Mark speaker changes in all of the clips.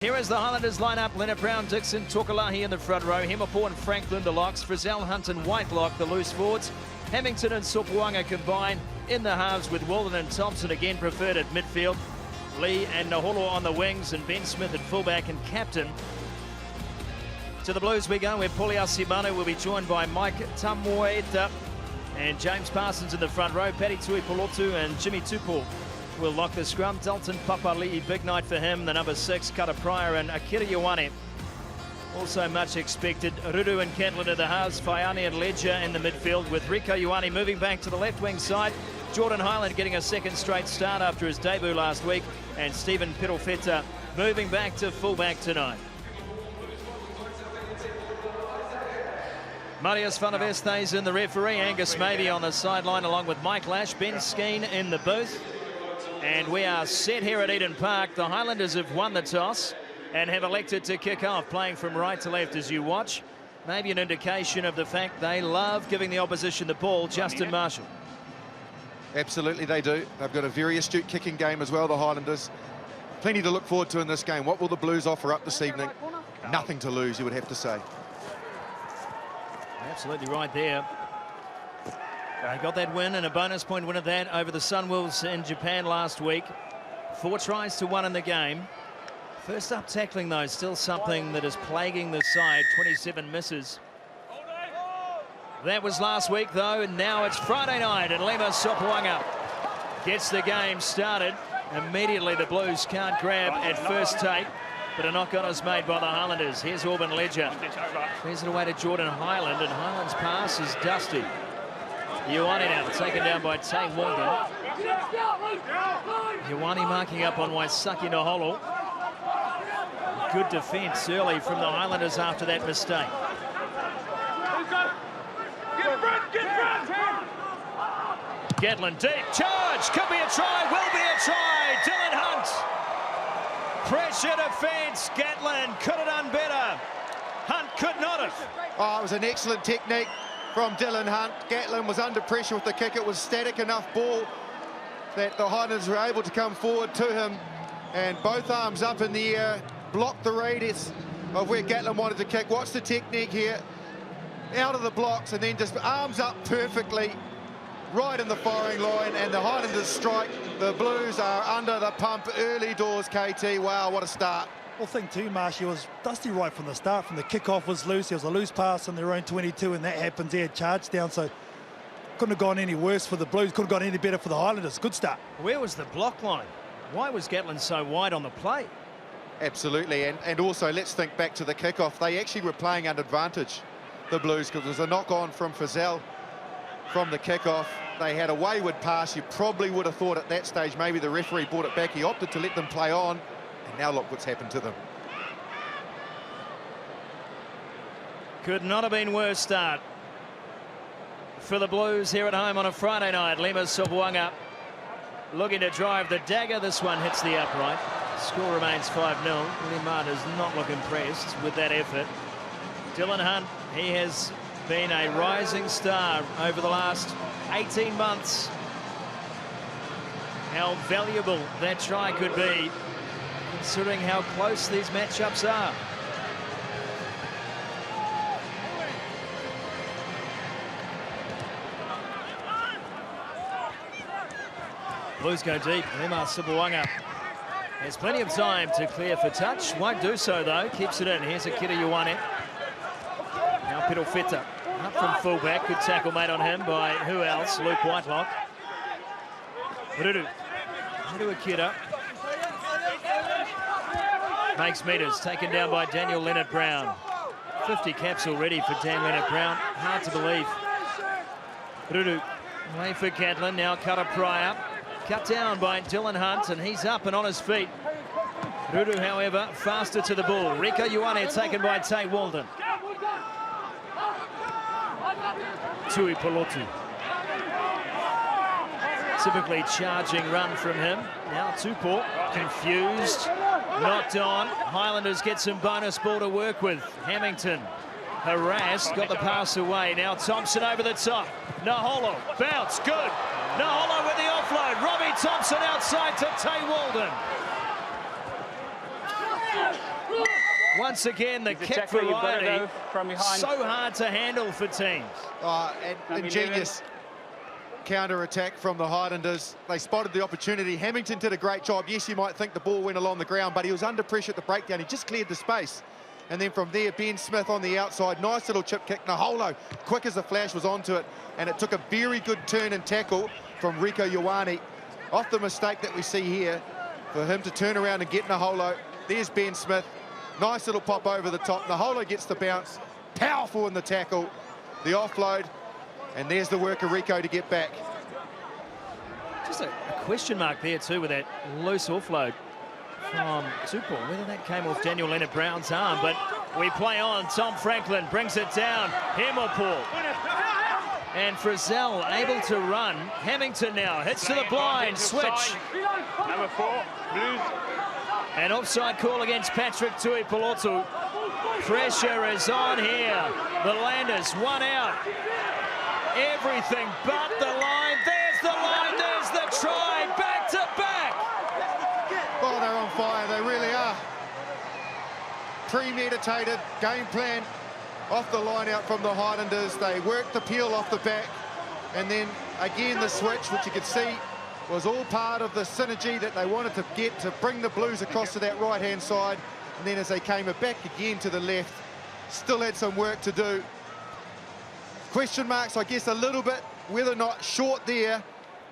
Speaker 1: Here is the Highlanders lineup. Leonard Brown, Dixon, Tokalahi in the front row. Hemapo and Franklin the locks. Frizzell, Hunt and Whitelock the loose forwards. Hamilton and Sopuanga combine in the halves with Walden and Thompson again preferred at midfield. Lee and Naholo on the wings and Ben Smith at fullback and captain. To the Blues we go, where Paulia Simano will be joined by Mike Tamueta and James Parsons in the front row. Paddy Tuipolotu and Jimmy Tupou will lock the scrum. Dalton Papali'i, big night for him. The number 6, Kata Pryor and Akira Ioane. Also much expected. Ruru and Catlin at the halves. Faiani and Ledger in the midfield with Rico Ioane moving back to the left wing side. Jordan Highland getting a second straight start after his debut last week. And Stephen Perofeta moving back to fullback tonight. Marius Van der Vest's in the referee. Angus Mabey on the sideline along with Mike Lash. Ben Skeen in the booth. And we are set here at Eden Park. The Highlanders have won the toss and have elected to kick off, playing from right to left as you watch. Maybe an indication of the fact they love giving the opposition the ball. Justin Marshall.
Speaker 2: Absolutely they do. They've got a very astute kicking game as well, the Highlanders. Plenty to look forward to in this game. What will the Blues offer up this evening? Nothing to lose, you would have to say.
Speaker 1: Absolutely right there. They got that win and a bonus point win of that over the Sunwolves in Japan last week. 4 tries to 1 in the game. First up tackling though, still something that is plaguing the side. 27 misses. That was last week though, and now it's Friday night and Lema Sopuanga gets the game started. Immediately the Blues can't grab at first take, but a knock on is made by the Highlanders. Here's Auburn Ledger. Clears it away to Jordan Highland, and Highland's pass is dusty. Ioane now taken down by Tay Walden. Ioane marking up on Waisaki Naholo. Good defence early from the Highlanders after that mistake. Gatlin deep, charge, could be a try, will be a try. Dylan Hunt. Pressure defence, Gatlin could have done better. Hunt could not have.
Speaker 2: Oh, it was an excellent technique from Dylan Hunt. Gatlin was under pressure with the kick. It was static enough ball that the Highlanders were able to come forward to him, and both arms up in the air, blocked the radius of where Gatlin wanted to kick. Watch the technique here. Out of the blocks and then just arms up perfectly right in the firing line, and the Highlanders strike. The Blues are under the pump early doors, KT. Wow, what a start.
Speaker 3: Well, thing too, Marsh, was dusty right from the start. From the kickoff was loose. There was a loose pass on their own 22, and that happens there, charge down. So couldn't have gone any worse for the Blues. Couldn't have gone any better for the Highlanders. Good start.
Speaker 1: Where was the block line? Why was Gatlin so wide on the play?
Speaker 2: Absolutely, and also let's think back to the kickoff. They actually were playing under advantage, the Blues, because there was a knock-on from Frizzell from the kickoff. They had a wayward pass. You probably would have thought at that stage maybe the referee brought it back. He opted to let them play on. Now look what's happened to them.
Speaker 1: Could not have been worse start for the Blues here at home on a Friday night. Lema Sopuanga looking to drive the dagger. This one hits the upright. Score remains 5-0. Lema does not look impressed with that effort. Dylan Hunt, he has been a rising star over the last 18 months. How valuable that try could be, considering how close these matchups are. Blues go deep. Lema Sopuanga has plenty of time to clear for touch. Won't do so though. Keeps it in. Here's Akira Ioane. Now Perofeta up from fullback. Good tackle made on him by who else? Luke Whitelock. Ruru. Ruru Akira. Makes meters, taken down by Daniel Leonard Brown. 50 caps already for Dan Leonard Brown. Hard to believe. Ruru away for Catlin. Now Kata Pryor. Cut down by Dylan Hunt, and he's up and on his feet. Ruru, however, faster to the ball. Rico Ioane taken by Tay Walden. Tuipolotu. Typically charging run from him. Now Tupou confused. Knocked on. Highlanders get some bonus ball to work with. Hamilton harassed, got the pass away. Now Thompson over the top. Naholo, bounce, good. Naholo with the offload. Robbie Thompson outside to Tay Walden. Once again, the kick variety,
Speaker 4: from behind.
Speaker 1: so hard to handle for teams.
Speaker 2: And ingenious counter-attack from the Highlanders. They spotted the opportunity. Hamilton did a great job. Yes, you might think the ball went along the ground, but he was under pressure at the breakdown. He just cleared the space. And then from there, Ben Smith on the outside. Nice little chip kick. Naholo, quick as a flash, was onto it. And it took a very good turn and tackle from Rieko Ioane. Off the mistake that we see here, for him to turn around and get Naholo. There's Ben Smith. Nice little pop over the top. Naholo gets the bounce. Powerful in the tackle. The offload. And there's the work of Rieko to get back.
Speaker 1: Just a question mark there too with that loose offload from Tupou. Whether that came off Daniel Leonard-Brown's arm, but we play on. Tom Franklin brings it down. Himmelpool. And Frizzell able to run. Hamilton now hits to the blind. Switch.
Speaker 4: Number 4, Blues.
Speaker 1: An offside call against Patrick Tuipulotu. Pressure is on here. The Landers, one out. Everything but the line. There's the line. There's the try. Back to back.
Speaker 2: Oh, they're on fire. They really are. Premeditated game plan off the line out from the Highlanders. They worked the peel off the back. And then again the switch, which you could see was all part of the synergy that they wanted to get to bring the Blues across to that right-hand side. And then as they came back again to the left, still had some work to do. Question marks, I guess, a little bit, whether or not short there,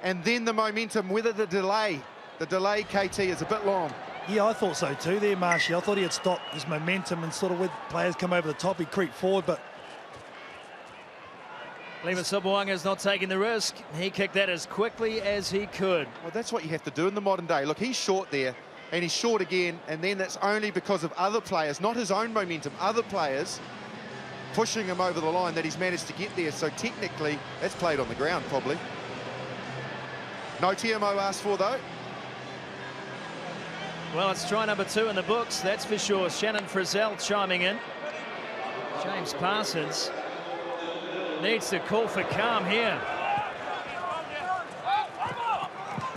Speaker 2: and then the momentum, whether the delay, KT, is a bit long.
Speaker 3: Yeah, I thought so too there, Marshy. I thought he had stopped his momentum and sort of with players come over the top, he creeped forward, but...
Speaker 1: Lima Sopoaga's not taking the risk. He kicked that as quickly as he could.
Speaker 2: Well, that's what you have to do in the modern day. Look, he's short there, and he's short again, and then that's only because of other players, not his own momentum, other players pushing him over the line that he's managed to get there. So technically, that's played on the ground, probably. No TMO asked for, though.
Speaker 1: Well, it's try number 2 in the books, that's for sure. Shannon Frizzell chiming in. James Parsons needs to call for calm here.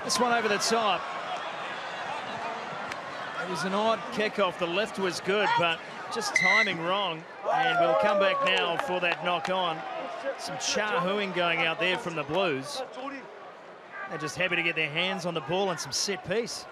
Speaker 1: This one over the top. It was an odd kickoff. The lift was good, but just timing wrong. And we'll come back now for that knock-on. Some chahooing going out there from the Blues. They're just happy to get their hands on the ball and some set piece.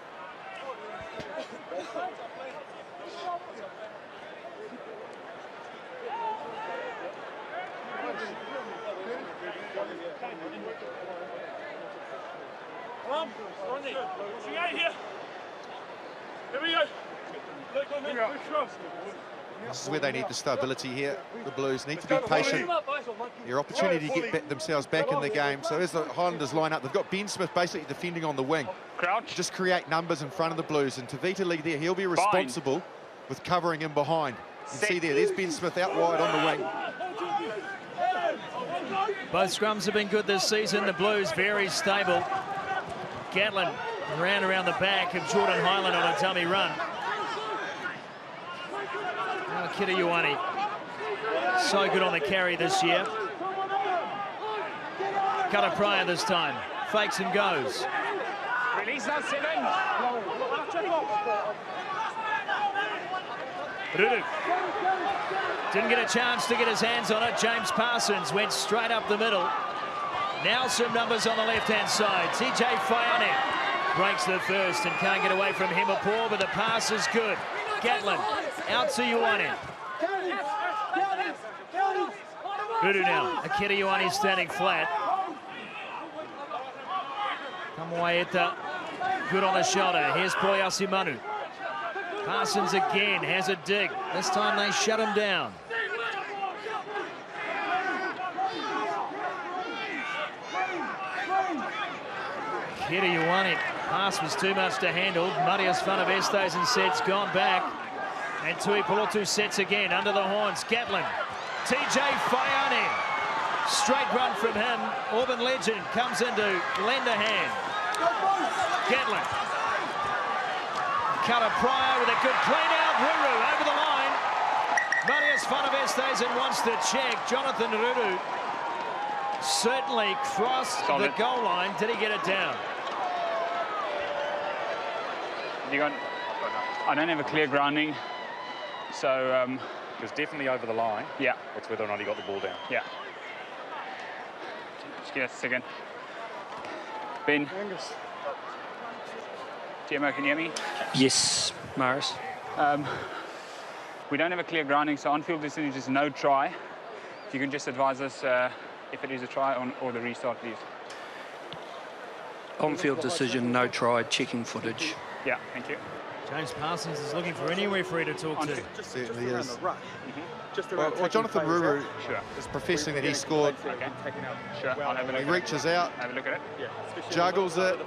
Speaker 2: This is where they need the stability here. The Blues need to be patient. Their opportunity to get themselves back in the game. So as the Highlanders line up, they've got Ben Smith basically defending on the wing.
Speaker 4: Crouch.
Speaker 2: Just create numbers in front of the Blues. And Tavita Lee there, he'll be responsible with covering him behind. You can see there's Ben Smith out wide on the wing.
Speaker 1: Both scrums have been good this season. The Blues very stable. Gatlin ran around the back of Jordan Highland on a dummy run. Now Kida Ioane, so good on the carry this year. Cutter Pryor this time, fakes and goes.
Speaker 4: Release that 7.
Speaker 1: Ruru didn't get a chance to get his hands on it. James Parsons went straight up the middle. Now some numbers on the left-hand side. TJ Faiane breaks the first and can't get away from Himmelpool, but the pass is good. Gatlin out to Ioane. Ruru now. Akira Ioane standing flat. Kamuaeta good on the shoulder. Here's Poyasimanu. Parsons again has a dig. This time they shut him down. Akira Ioane. Pass was too much to handle. Marius van der Westhuizen sets gone back. And Tuipulotu sets again under the horns. Gatlin. TJ Faiane. Straight run from him. Auburn legend comes in to lend a hand. Gatlin. Cutter Pryor with a good clean out. Ruru over the line. Marius van der Westhuizen wants to check. Jonathan Ruru certainly crossed the goal line. Did he get it down?
Speaker 4: I don't have a clear grounding.
Speaker 5: So,
Speaker 6: It was definitely over the line.
Speaker 5: yeah,
Speaker 6: It's whether or not he got the ball down.
Speaker 5: yeah. Just give us a second. Ben. TMO, can you hear me?
Speaker 7: Yes, Maris.
Speaker 5: We don't have a clear grounding, so on-field decision is no try. If you can just advise us if it is a try or the restart, please.
Speaker 7: On-field decision, no try, checking footage.
Speaker 5: Yeah, thank you.
Speaker 1: James Parsons is looking for any referee to talk to.
Speaker 2: Certainly is.
Speaker 4: Just
Speaker 2: Well, Jonathan Ruru
Speaker 5: Sure.
Speaker 2: is professing that he scored.
Speaker 5: Okay. Sure, I'll have a look
Speaker 2: He
Speaker 5: at
Speaker 2: reaches out,
Speaker 5: it. Have a look at it.
Speaker 2: juggles it,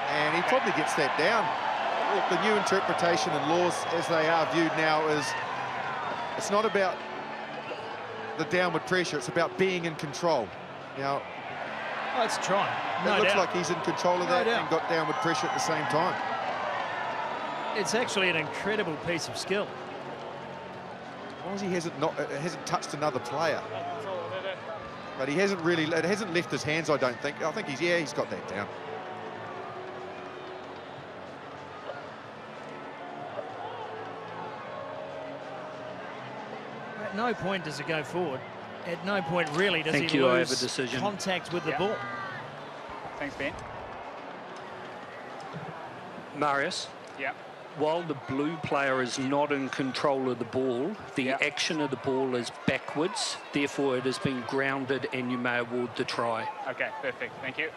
Speaker 2: and he probably gets that down. Look, the new interpretation and laws as they are viewed now is it's not about the downward pressure, it's about being in control. Now,
Speaker 1: Oh, it's a try.
Speaker 2: it
Speaker 1: No
Speaker 2: looks
Speaker 1: doubt.
Speaker 2: like he's in control of that
Speaker 1: doubt.
Speaker 2: and got downward pressure at the same time.
Speaker 1: It's actually an incredible piece of skill.
Speaker 2: As long as he hasn't touched another player. But he hasn't really, it hasn't left his hands, I don't think. I think he's got that down.
Speaker 1: At no point does it go forward. At no point really does
Speaker 7: Thank
Speaker 1: he
Speaker 7: you, I have
Speaker 1: lose
Speaker 7: a decision.
Speaker 1: contact with the
Speaker 5: Yeah.
Speaker 1: ball.
Speaker 5: Thanks, Ben.
Speaker 7: Marius,
Speaker 5: Yeah.
Speaker 7: while the blue player is not in control of the ball, the
Speaker 5: Yeah.
Speaker 7: action of the ball is backwards, therefore it has been grounded and you may award the try.
Speaker 5: Okay, perfect. Thank you.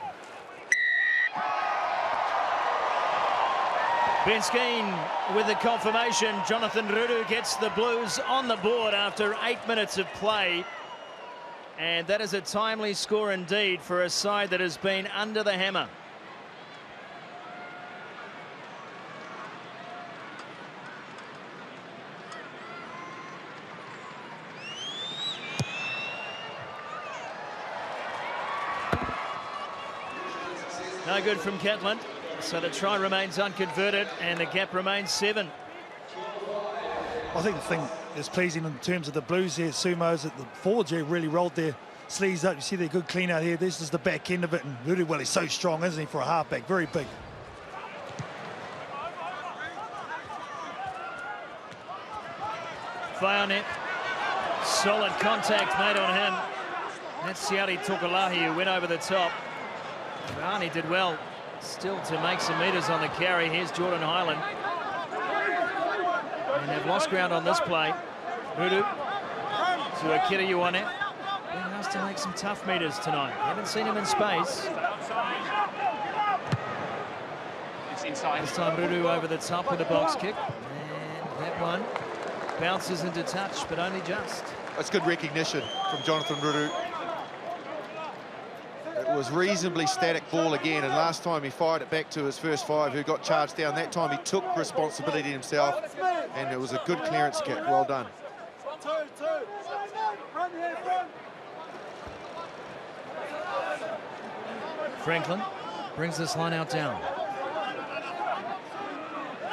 Speaker 1: Ben Skeen with the confirmation. Jonathan Ruru gets the Blues on the board after 8 minutes of play. And that is a timely score indeed for a side that has been under the hammer. No good from Catlin. So the try remains unconverted and the gap remains 7.
Speaker 3: I think the thing that's pleasing in terms of the Blues here, Sumo, is that the forwards here really rolled their sleeves up. You see their good clean out here. This is the back end of it, and really, well, he's so strong, isn't he, for a halfback? Very big.
Speaker 1: Fionet. Solid contact made on him. That's Siari Tokalahi who went over the top. Barney did well still to make some metres on the carry. Here's Jordan Highland. And they've lost ground on this play. Ruru to Akira Ioane. Being asked to make some tough metres tonight. Haven't seen him in space.
Speaker 5: It's inside.
Speaker 1: This time Ruru over the top with a box kick. And that one bounces into touch, but only just.
Speaker 2: That's good recognition from Jonathan Ruru. It was reasonably static ball again, and last time he fired it back to his first 5 who got charged down. That time he took responsibility himself, and it was a good clearance kick. Well done.
Speaker 1: Franklin brings this line out down.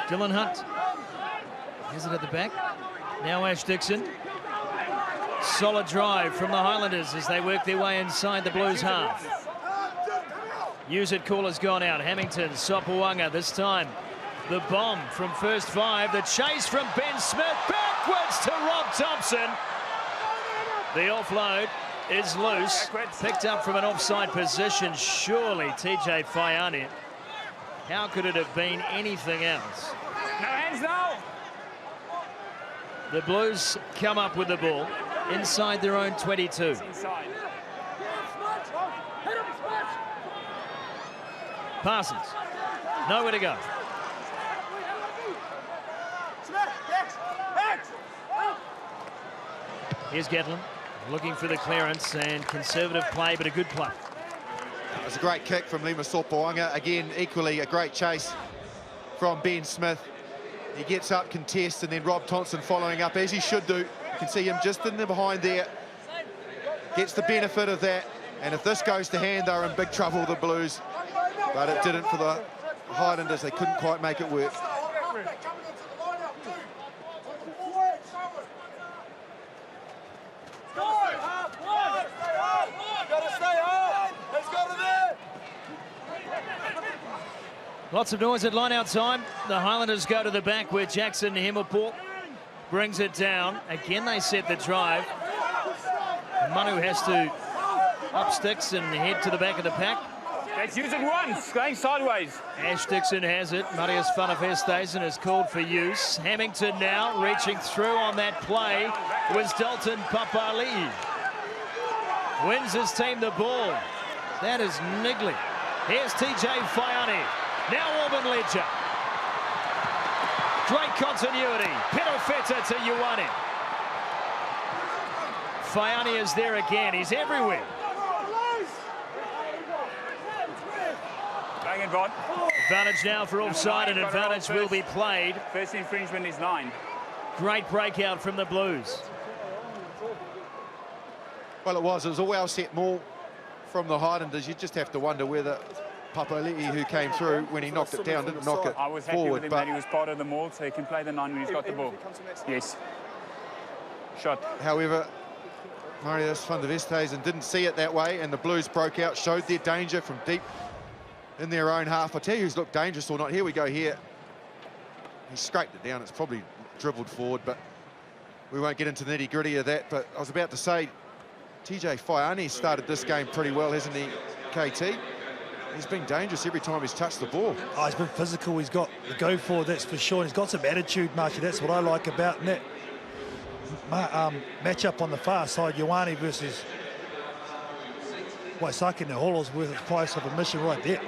Speaker 1: Dylan Hunt has it at the back. Now Ash Dixon. Solid drive from the Highlanders as they work their way inside the Blues half. Use it call has gone out. Hamilton, Sopuanga this time. The bomb from first 5. The chase from Ben Smith. Backwards to Rob Thompson. The offload is loose. Picked up from an offside position. Surely TJ Faiane. How could it have been anything else?
Speaker 4: No hands now.
Speaker 1: The Blues come up with the ball inside their own 22.
Speaker 4: Inside.
Speaker 1: Parsons, nowhere to go. Here's Gatlin looking for the clearance and conservative play, but a good play.
Speaker 2: It was a great kick from Lima Sopoanga. Again, equally a great chase from Ben Smith. He gets up, contests, and then Rob Thompson following up, as he should do. You can see him just in the behind there. Gets the benefit of that. And if this goes to hand, they're in big trouble, the Blues. But it didn't for the Highlanders. They couldn't quite make it work.
Speaker 1: Lots of noise at line-out time. The Highlanders go to the back with Jackson Himmelport brings it down. Again, they set the drive. Manu has to up sticks and head to the back of the pack.
Speaker 5: Let's use it once, going sideways.
Speaker 1: Ash Dixon has it. Marius Fanafestesen is called for use. Hamilton now reaching through on that play was Dalton Papali'i. Wins his team the ball. That is niggly. Here's TJ Faiani. Now Auburn Ledger. Great continuity. Pirofeta to Ioane. Faiani is there again. He's everywhere. Advantage now for offside, and advantage will be played.
Speaker 5: First infringement is 9.
Speaker 1: Great breakout from the Blues.
Speaker 2: Well, it was a well-set maul from the Highlanders. You just have to wonder whether Papali'i, who came through when he knocked it down, didn't knock it
Speaker 5: I was happy
Speaker 2: forward.
Speaker 5: with him
Speaker 2: But
Speaker 5: that he was part of the maul, so he can play the 9 when he's got the ball. Yes. Shot.
Speaker 2: however, Marius Fanafestesen didn't see it that way, and the Blues broke out, showed their danger from deep in their own half. I'll tell you who's looked dangerous or not. Here we go here. He scraped it down. It's probably dribbled forward, but we won't get into the nitty-gritty of that. But I was about to say, TJ Faiani started this game pretty well, hasn't he, KT? He's been dangerous every time he's touched the ball.
Speaker 3: Oh, he's been physical. He's got the go for, that's for sure. He's got some attitude, Marky. That's what I like about that matchup on the far side. Ioane versus Waisake Neholo's worth the price of admission right there.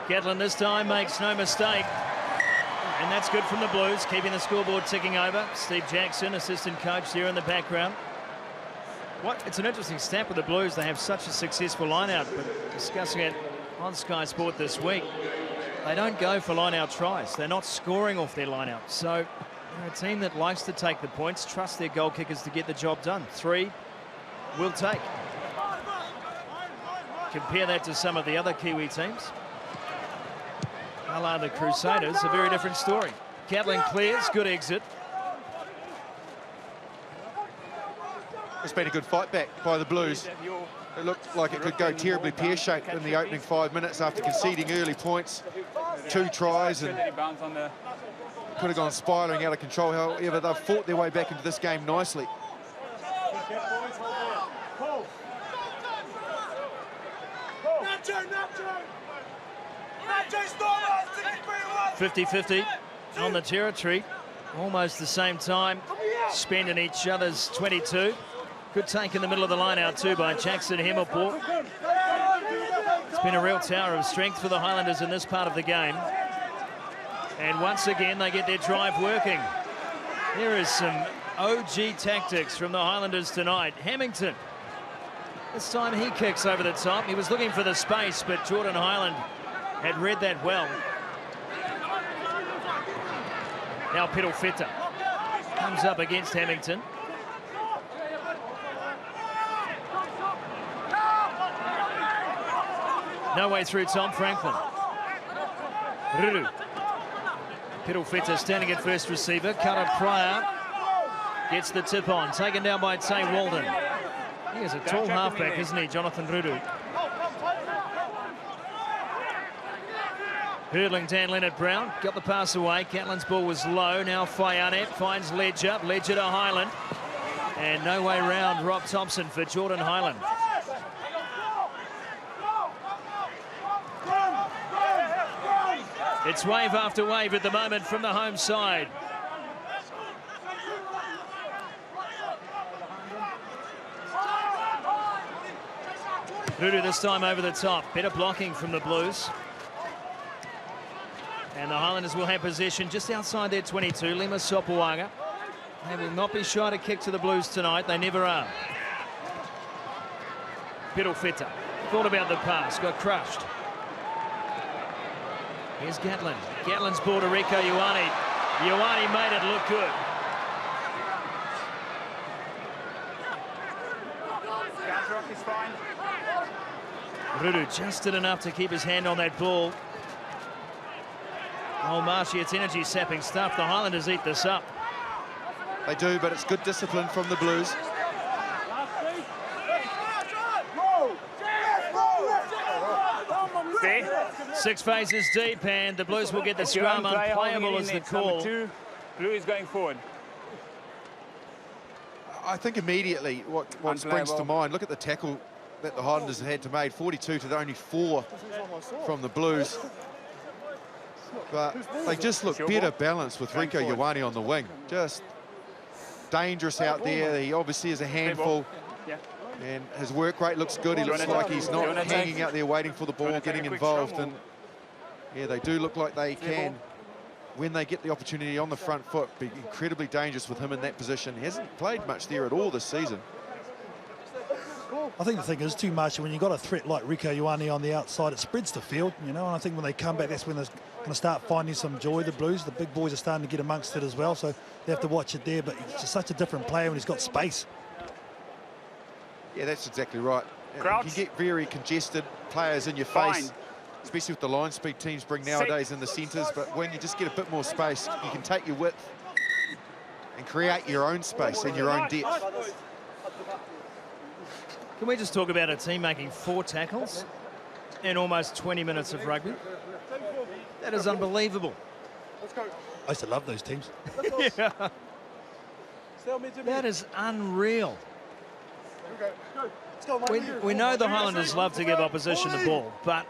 Speaker 1: Gatlin this time makes no mistake. And that's good from the Blues, keeping the scoreboard ticking over. Steve Jackson, assistant coach there in the background. It's an interesting stat with the Blues. They have such a successful line-out, but discussing it on Sky Sport this week, they don't go for line-out tries. They're not scoring off their line-out. So they're a team that likes to take the points, trust their goal kickers to get the job done. 3 will take. Compare that to some of the other Kiwi teams. Hello, the Crusaders, a very different story. Gatlin clears, good exit.
Speaker 2: It's been a good fight back by the Blues. It looked like it could go terribly pear-shaped in the opening 5 minutes after conceding early points. 2 tries and could have gone spiralling out of control. However, they've fought their way back into this game nicely.
Speaker 1: 50-50 on the territory. Almost the same time spent in each other's 22. Good take in the middle of the line out too by Jackson Hemmelport. It's been a real tower of strength for the Highlanders in this part of the game. And once again, they get their drive working. There is some OG tactics from the Highlanders tonight. Hamilton. This time he kicks over the top. He was looking for the space, but Jordan Highland had read that well. Now Pirofeta comes up against Hamilton. No way through Tom Franklin. Ruru. Pirofeta standing at first receiver. Kara Pryor gets the tip on. Taken down by Tay Walden. He is a tall halfback, isn't he, Jonathan Ruru? Hurdling Dan Leonard-Brown, got the pass away. Gatlin's ball was low. Now Faiane finds Ledger. Ledger to Highland. And no way round Rob Thompson for Jordan Highland. It's wave after wave at the moment from the home side. Ruru this time over the top. Better blocking from the Blues. And the Highlanders will have possession just outside their 22. Lima Sopoaga. They will not be shy to kick to the Blues tonight. They never are. Pirofeta. Thought about the pass. Got crushed. Here's Gatlin. Gatlin's ball to Rico Ioane. Ioane made it look good. Ruru just did enough to keep his hand on that ball. Oh, Marshy, it's energy-sapping stuff. The Highlanders eat this up.
Speaker 2: They do, but it's good discipline from the Blues.
Speaker 5: See?
Speaker 1: 6 phases deep, and the Blues will get the scrum. Unplayable is the call.
Speaker 5: Two, Blue is going forward.
Speaker 2: I think immediately what springs to mind, look at the tackle that the Highlanders had to make, 42 to only 4 from the Blues. But they just look better balanced with Rieko Ioane on the wing. Just dangerous out there. He obviously is a handful. And his work rate looks good. He looks like he's not hanging out there waiting for the ball, getting involved. And yeah, they do look like they can, when they get the opportunity on the front foot, be incredibly dangerous with him in that position. He hasn't played much there at all this season.
Speaker 3: I think the thing is too much when you've got a threat like Rieko Ioane on the outside, it spreads the field, you know, and I think when they come back, that's when they're going to start finding some joy, the Blues. The big boys are starting to get amongst it as well, so they have to watch it there, but he's just such a different player when he's got space.
Speaker 2: Yeah, that's exactly right.
Speaker 5: Crouch.
Speaker 2: You can get very congested players in your face, especially with the line speed teams bring nowadays in the centres, but when you just get a bit more space, you can take your width and create your own space and your own depth.
Speaker 1: Can we just talk about a team making 4 tackles in almost 20 minutes of rugby? That is unbelievable.
Speaker 3: I used to love those teams.
Speaker 1: Yeah. That is unreal. We know the Highlanders love to give opposition the ball, but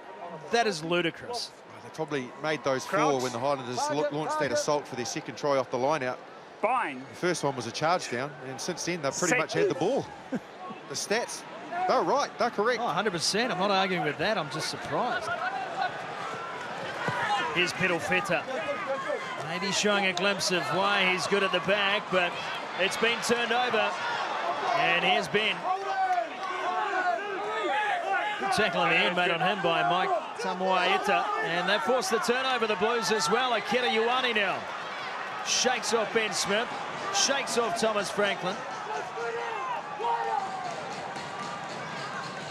Speaker 1: that is ludicrous.
Speaker 2: They probably made those 4 when the Highlanders launched that assault for their second try off the line out.
Speaker 5: Fine.
Speaker 2: The first one was a charge down, and since then they've pretty much had the ball. The stats, they're right, they're correct.
Speaker 1: Oh, 100%. I'm not arguing with that. I'm just surprised. Here's Pedofeta. Maybe showing a glimpse of why he's good at the back, but it's been turned over. And here's Ben. Good tackle in the end made on him by Mike Tamuaeta. And that forced the turnover, the Blues as well. Akira Ioane now. Shakes off Ben Smith. Shakes off Thomas Franklin.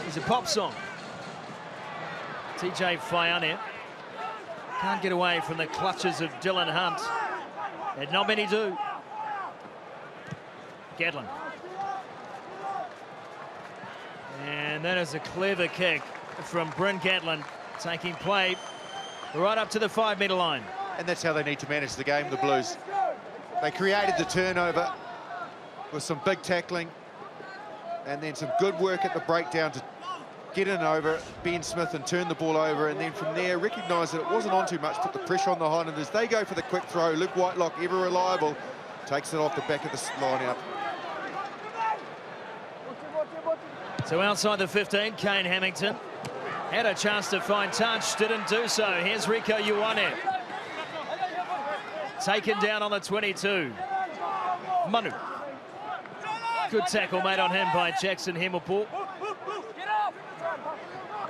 Speaker 1: Here's a pop song. TJ Faiane. Can't get away from the clutches of Dylan Hunt. And not many do. Gatlin. And that is a clever kick from Bryn Gatlin, taking play right up to the 5-metre line.
Speaker 2: And that's how they need to manage the game, the Blues. They created the turnover with some big tackling and then some good work at the breakdown to get in over Ben Smith and turn the ball over, and then from there recognise that it wasn't on too much, put the pressure on the Highlanders. They go for the quick throw. Luke Whitelock, ever reliable, takes it off the back of the line out.
Speaker 1: So outside the 15, Kane Hamilton had a chance to find touch, didn't do so. Here's Rieko Ioane. Taken down on the 22. Manu. Good tackle made on him by Jackson Hemopo.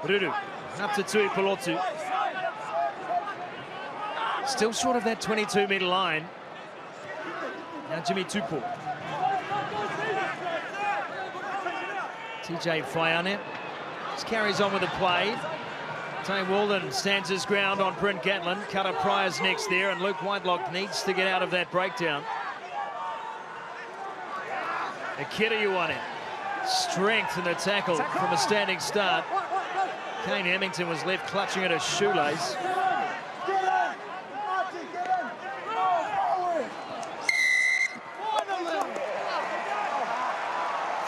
Speaker 1: Ruru up to Tui Polotu. Still short of that 22-metre line. Now Jimmy Tupou. TJ Faiane just carries on with the play. Tane Walden stands his ground on Bryn Gatlin. Cutter Pryor's next there, and Luke Whitelock needs to get out of that breakdown. Akira Ioane. Strength in the tackle from a standing start. Kane Hamilton was left clutching at his shoelace.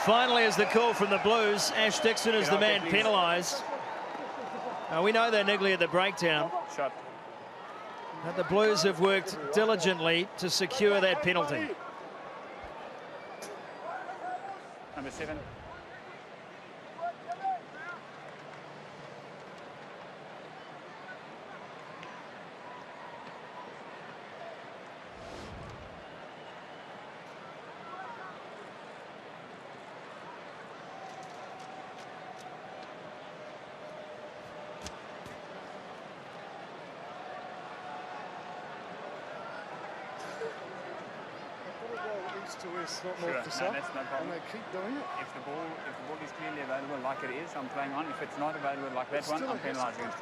Speaker 1: Finally, is the call from the Blues. Ash Dixon is the man penalised. Now, we know they're niggly at the breakdown. But the Blues have worked diligently to secure that penalty.
Speaker 5: Number 7.
Speaker 8: To west, not
Speaker 5: Sure,
Speaker 8: north to
Speaker 5: no,
Speaker 8: south,
Speaker 5: that's no problem.
Speaker 8: and they keep doing it.
Speaker 5: If the ball is clearly available like it is, I'm playing on. If it's not available like that one, I'm penalising it.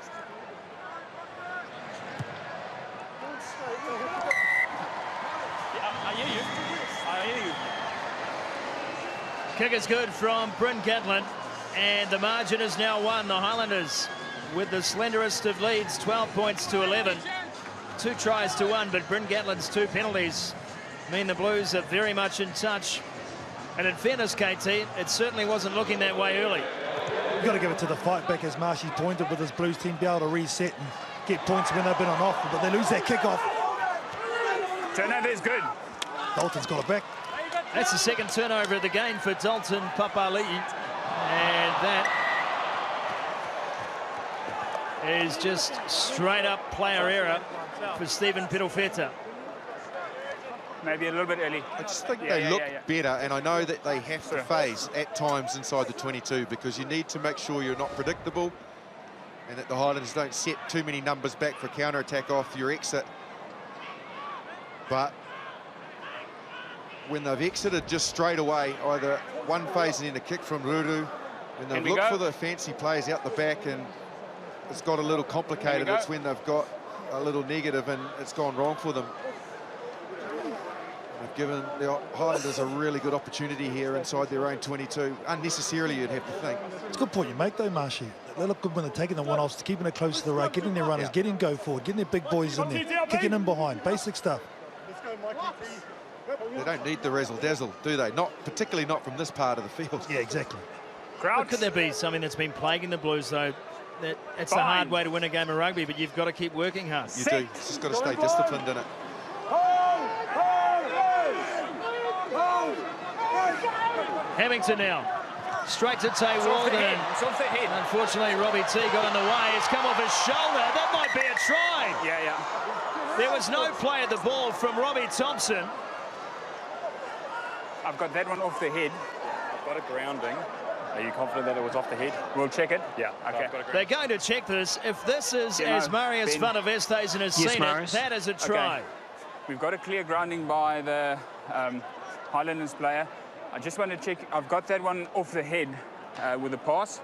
Speaker 1: Kick is good from Bryn Gatlin, and the margin is now 1. The Highlanders with the slenderest of leads, 12 points to 11. 2 tries to 1, but Bryn Gatlin's 2 penalties mean the Blues are very much in touch. And in fairness, KT, it certainly wasn't looking that way early.
Speaker 3: You've got to give it to the fight back, as Marshy pointed, with his Blues team be able to reset and get points when they've been on offer, but they lose that kick-off.
Speaker 5: Turnover is good.
Speaker 3: Dalton's got it back.
Speaker 1: That's the second turnover of the game for Dalton Papali'i, and that is just straight-up player error for Stephen Pirofeta.
Speaker 5: Maybe a little bit early.
Speaker 2: I just think they look better, and I know that they have to phase at times inside the 22 because you need to make sure you're not predictable and that the Highlanders don't set too many numbers back for counter-attack off your exit. But when they've exited just straight away, either one phase and then a kick from Ruru, when they've looked for the fancy plays out the back and it's got a little complicated, it's when they've got a little negative and it's gone wrong for them. They've given the Highlanders a really good opportunity here inside their own 22. Unnecessarily, you'd have to think.
Speaker 3: It's a good point you make, though, Marshy. They look good when they're taking the one-offs, keeping it close to the right, getting their runners, getting go forward, getting their big boys in there, kicking in behind, basic stuff.
Speaker 2: They don't need the razzle-dazzle, do they? Not particularly not from this part of the field.
Speaker 3: Yeah, exactly.
Speaker 1: But could there be something that's been plaguing the Blues, though? That it's the hard way to win a game of rugby, but you've got to keep working hard.
Speaker 2: You do. You've just got to stay disciplined in it.
Speaker 1: Hamilton now. Straight to Tay Walden. Unfortunately, Robbie T got in the way. It's come off his shoulder. That might be a try.
Speaker 5: Yeah.
Speaker 1: There was no play at the ball from Robbie Thompson.
Speaker 5: I've got that one off the head.
Speaker 6: I've got a grounding. Are you confident that it was off the head?
Speaker 5: We'll check it.
Speaker 6: Yeah.
Speaker 5: Okay.
Speaker 1: They're going to check this. If this is as Marius Van der Westhuizen has seen it, that is a try.
Speaker 5: Okay. We've got a clear grounding by the Highlanders player. I just want to check. I've got that one off the head with the pass.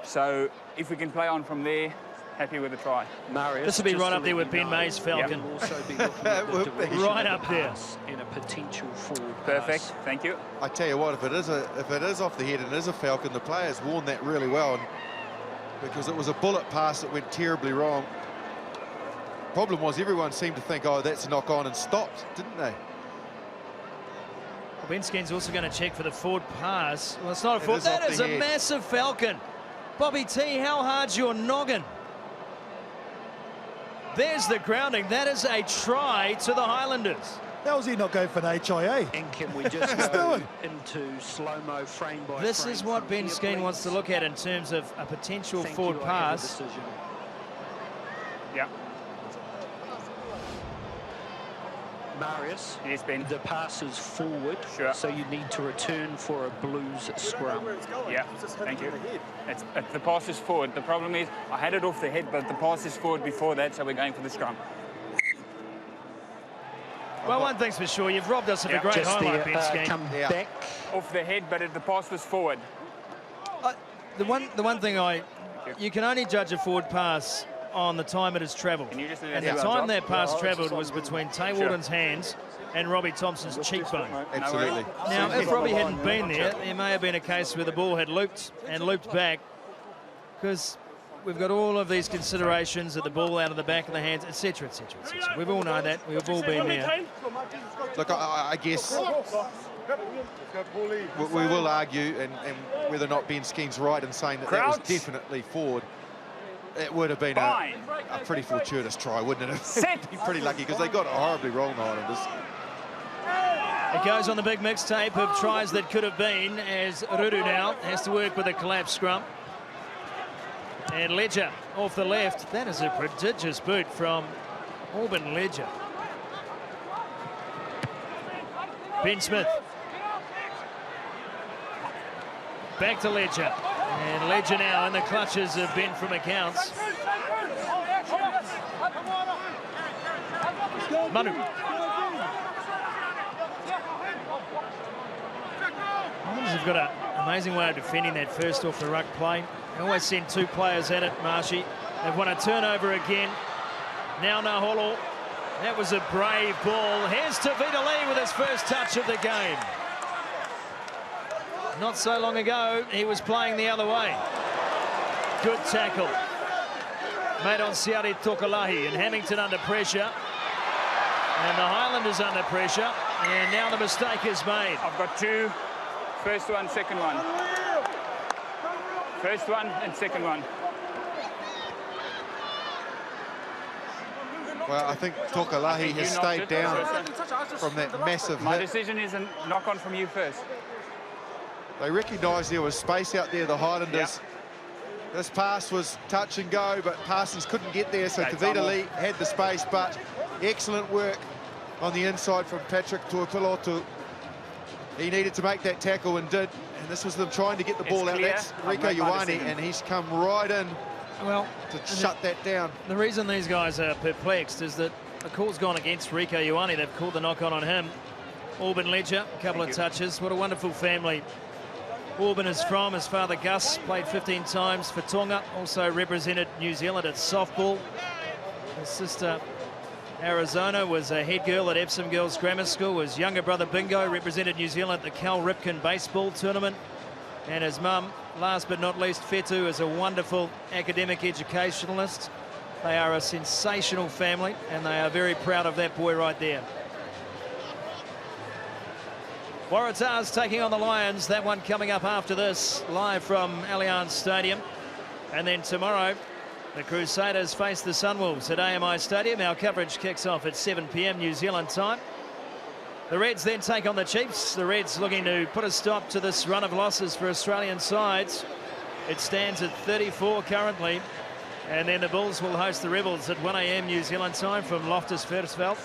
Speaker 5: So if we can play on from there, happy with the try.
Speaker 7: Marius,
Speaker 1: this will be right up there with Ben May's Falcon.
Speaker 7: Will also be looking at the direction
Speaker 1: right
Speaker 7: of
Speaker 1: up
Speaker 7: the
Speaker 1: there.
Speaker 7: pass in a potential forward
Speaker 5: Perfect.
Speaker 7: pass.
Speaker 5: Thank you.
Speaker 2: I tell you what, if it is off the head and it is a Falcon, the player's worn that really well, because it was a bullet pass that went terribly wrong. Problem was everyone seemed to think, oh, that's a knock on, and stopped, didn't they?
Speaker 1: Ben Skin's also going to check for the forward pass. Well, it's not a forward. That is a massive Falcon. Bobby T, how hard's your noggin? There's the grounding. That is a try to the Highlanders.
Speaker 3: How was he not going for an HIA?
Speaker 7: And can we just go into slow-mo frame by
Speaker 1: This
Speaker 7: frame
Speaker 1: is what
Speaker 7: from
Speaker 1: Ben
Speaker 7: here,
Speaker 1: Skeen
Speaker 7: please?
Speaker 1: wants to look at in terms of a potential
Speaker 7: Thank
Speaker 1: forward
Speaker 7: you, I have a
Speaker 1: pass.
Speaker 7: decision.
Speaker 5: Yeah.
Speaker 7: Marius,
Speaker 5: Yes, Ben.
Speaker 7: the pass is forward, so you need to return for a Blues scrum.
Speaker 5: Yeah, thank you. It's the pass is forward. The problem is I had it off the head, but the pass is forward before that, so we're going for the scrum.
Speaker 1: Well, one thing's for sure, you've robbed us of a great
Speaker 7: Just
Speaker 1: highlight,
Speaker 7: there,
Speaker 1: Ben Skeen.
Speaker 7: come back.
Speaker 5: Off the head, but the pass was forward.
Speaker 1: The one thing you can only judge a forward pass on the time it has travelled. And the time that pass travelled was between Tay Walden's hands and Robbie Thompson's cheekbone.
Speaker 2: Absolutely.
Speaker 1: Now, if Robbie hadn't been there, there may have been a case where the ball had looped back, because we've got all of these considerations of the ball out of the back of the hands, etc., etc., etc. We've all known that. We've all been there.
Speaker 2: Look, I guess we will argue, and whether or not Ben Skeen's right in saying that was definitely forward. It would have been a pretty fortuitous try, wouldn't it? It'd be pretty lucky, because they got it horribly wrong, the Highlanders.
Speaker 1: It goes on the big mixtape of tries that could have been, as Ruru now has to work with a collapsed scrum. And Ledger off the left. That is a prodigious boot from Auburn Ledger. Ben Smith. Back to Ledger. And Ledger now in the clutches of Ben from accounts. Manu. Highlanders have got an amazing way of defending that first off the ruck play. They always send 2 players at it, Marshy. They've won a turnover again. Now Naholo. That was a brave ball. Here's to Vita Lee with his first touch of the game. Not so long ago, he was playing the other way. Good tackle. Made on Siari Tokalahi, and Hamilton under pressure. And the Highlanders under pressure. And now the mistake is made.
Speaker 5: I've got two. First one, second one. First one and second one.
Speaker 2: Well, I think Tokalahi has stayed down from that massive
Speaker 5: My
Speaker 2: hit.
Speaker 5: decision is a knock-on from you first.
Speaker 2: They recognised there was space out there, the Highlanders. This pass was touch and go, but Parsons couldn't get there, so Kavita Lee had the space, but excellent work on the inside from Patrick Tuipilotu. He needed to make that tackle and did, and this was them trying to get the ball out.
Speaker 5: Clear.
Speaker 2: That's Rico Ioane, and he's come right in
Speaker 1: Well,
Speaker 2: to shut that down.
Speaker 1: the reason these guys are perplexed is that the call's gone against Rico Ioane. They've called the knock-on on him. Auburn Ledger, a couple of touches. What a wonderful family Auburn is from. His father Gus played 15 times for Tonga, also represented New Zealand at softball. His sister Arizona was a head girl at Epsom Girls Grammar School. His younger brother Bingo represented New Zealand at the Cal Ripken baseball tournament. And his mum, last but not least, Fetu, is a wonderful academic educationalist. They are a sensational family, and they are very proud of that boy right there. Waratahs taking on the Lions. That one coming up after this, live from Allianz Stadium. And then tomorrow, the Crusaders face the Sunwolves at AMI Stadium. Our coverage kicks off at 7 p.m. New Zealand time. The Reds then take on the Chiefs. The Reds looking to put a stop to this run of losses for Australian sides. It stands at 34 currently. And then the Bulls will host the Rebels at 1 a.m. New Zealand time from Loftus Versfeld.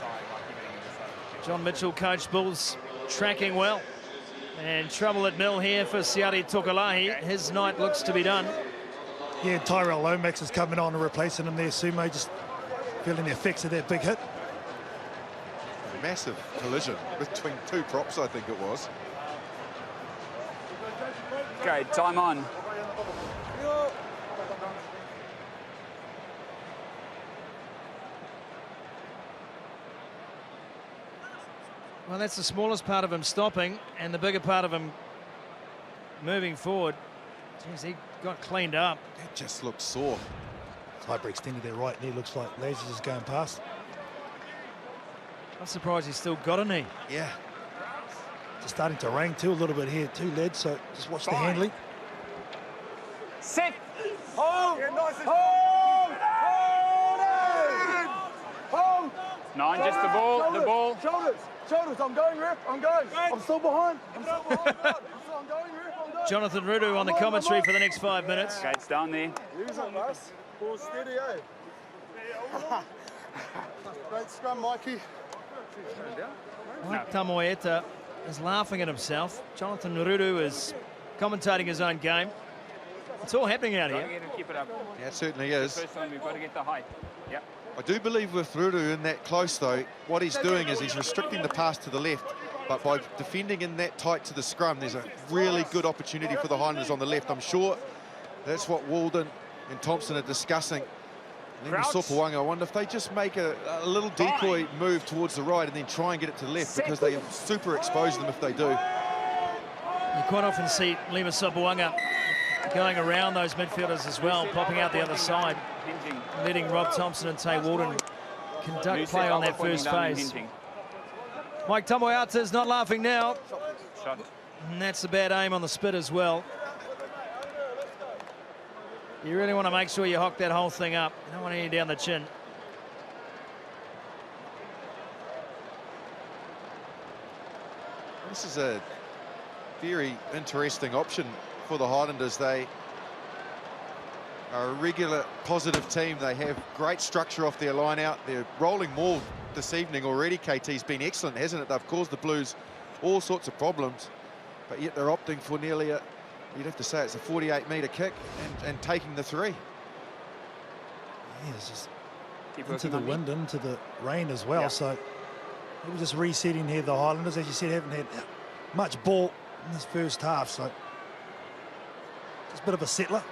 Speaker 1: John Mitchell coached Bulls, tracking well. And trouble at mill here for Siari Tokalahi. His night looks to be done.
Speaker 3: Yeah, Tyrell Lomax is coming on and replacing him there. Sumo just feeling the effects of that big hit.
Speaker 2: Massive collision between two props, I think it was.
Speaker 5: Okay, time on.
Speaker 1: Well, that's the smallest part of him stopping, and the bigger part of him moving forward. Jeez, he got cleaned up.
Speaker 2: That just looks sore.
Speaker 3: Hyper extended there right knee. Looks like Lazy is going past.
Speaker 1: I'm surprised he's still got a knee.
Speaker 2: Yeah.
Speaker 3: Just starting to rain too a little bit here too, led. So just watch the handling.
Speaker 5: Sit.
Speaker 8: Hold! Hold!
Speaker 5: Nine, just the ball, the ball.
Speaker 8: Shoulders, I'm going, ref, I'm going. I'm still behind. I'm going, ref, I'm going.
Speaker 1: Jonathan Rudu on the commentary for the next 5 minutes.
Speaker 5: Okay, it's down there.
Speaker 8: Use it, Russ. Ball steady, eh? Great scrum, Mikey.
Speaker 1: Mike Tamoeta is laughing at himself. Jonathan Rudu is commentating his own game. It's all happening out here.
Speaker 5: Keep it up.
Speaker 2: Yeah, it certainly is.
Speaker 5: First one, we've got to get the height. Yep.
Speaker 2: I do believe with Rudu in that close, though, what he's doing is he's restricting the pass to the left, but by defending in that tight to the scrum, there's a really good opportunity for the Highlanders on the left. I'm sure that's what Walden and Thompson are discussing. Lema Sopoaga, I wonder if they just make a little decoy move towards the right and then try and get it to the left, because they super expose them if they do.
Speaker 1: You quite often see Lema Sopoaga going around those midfielders as well, popping out the other side, letting Rob Thompson and Tay Walden conduct play on that first phase. Mike Tamoeata is not laughing now.
Speaker 5: Shot.
Speaker 1: And that's a bad aim on the spit as well. You really want to make sure you hock that whole thing up. You don't want any down the chin.
Speaker 2: This is a very interesting option for the Highlanders. They are a regular positive team. They have great structure off their line out. They're rolling more this evening already. KT's been excellent, hasn't it? They've caused the Blues all sorts of problems, but yet they're opting for nearly a, you'd have to say it's a 48-metre kick and taking the three.
Speaker 3: Yeah, it's just
Speaker 5: Keep
Speaker 3: into
Speaker 5: working
Speaker 3: the
Speaker 5: on me.
Speaker 3: wind, into the rain as well.
Speaker 5: Yeah.
Speaker 3: So we're just resetting here. The Highlanders, as you said, haven't had much ball in this first half. So just a bit of a settler.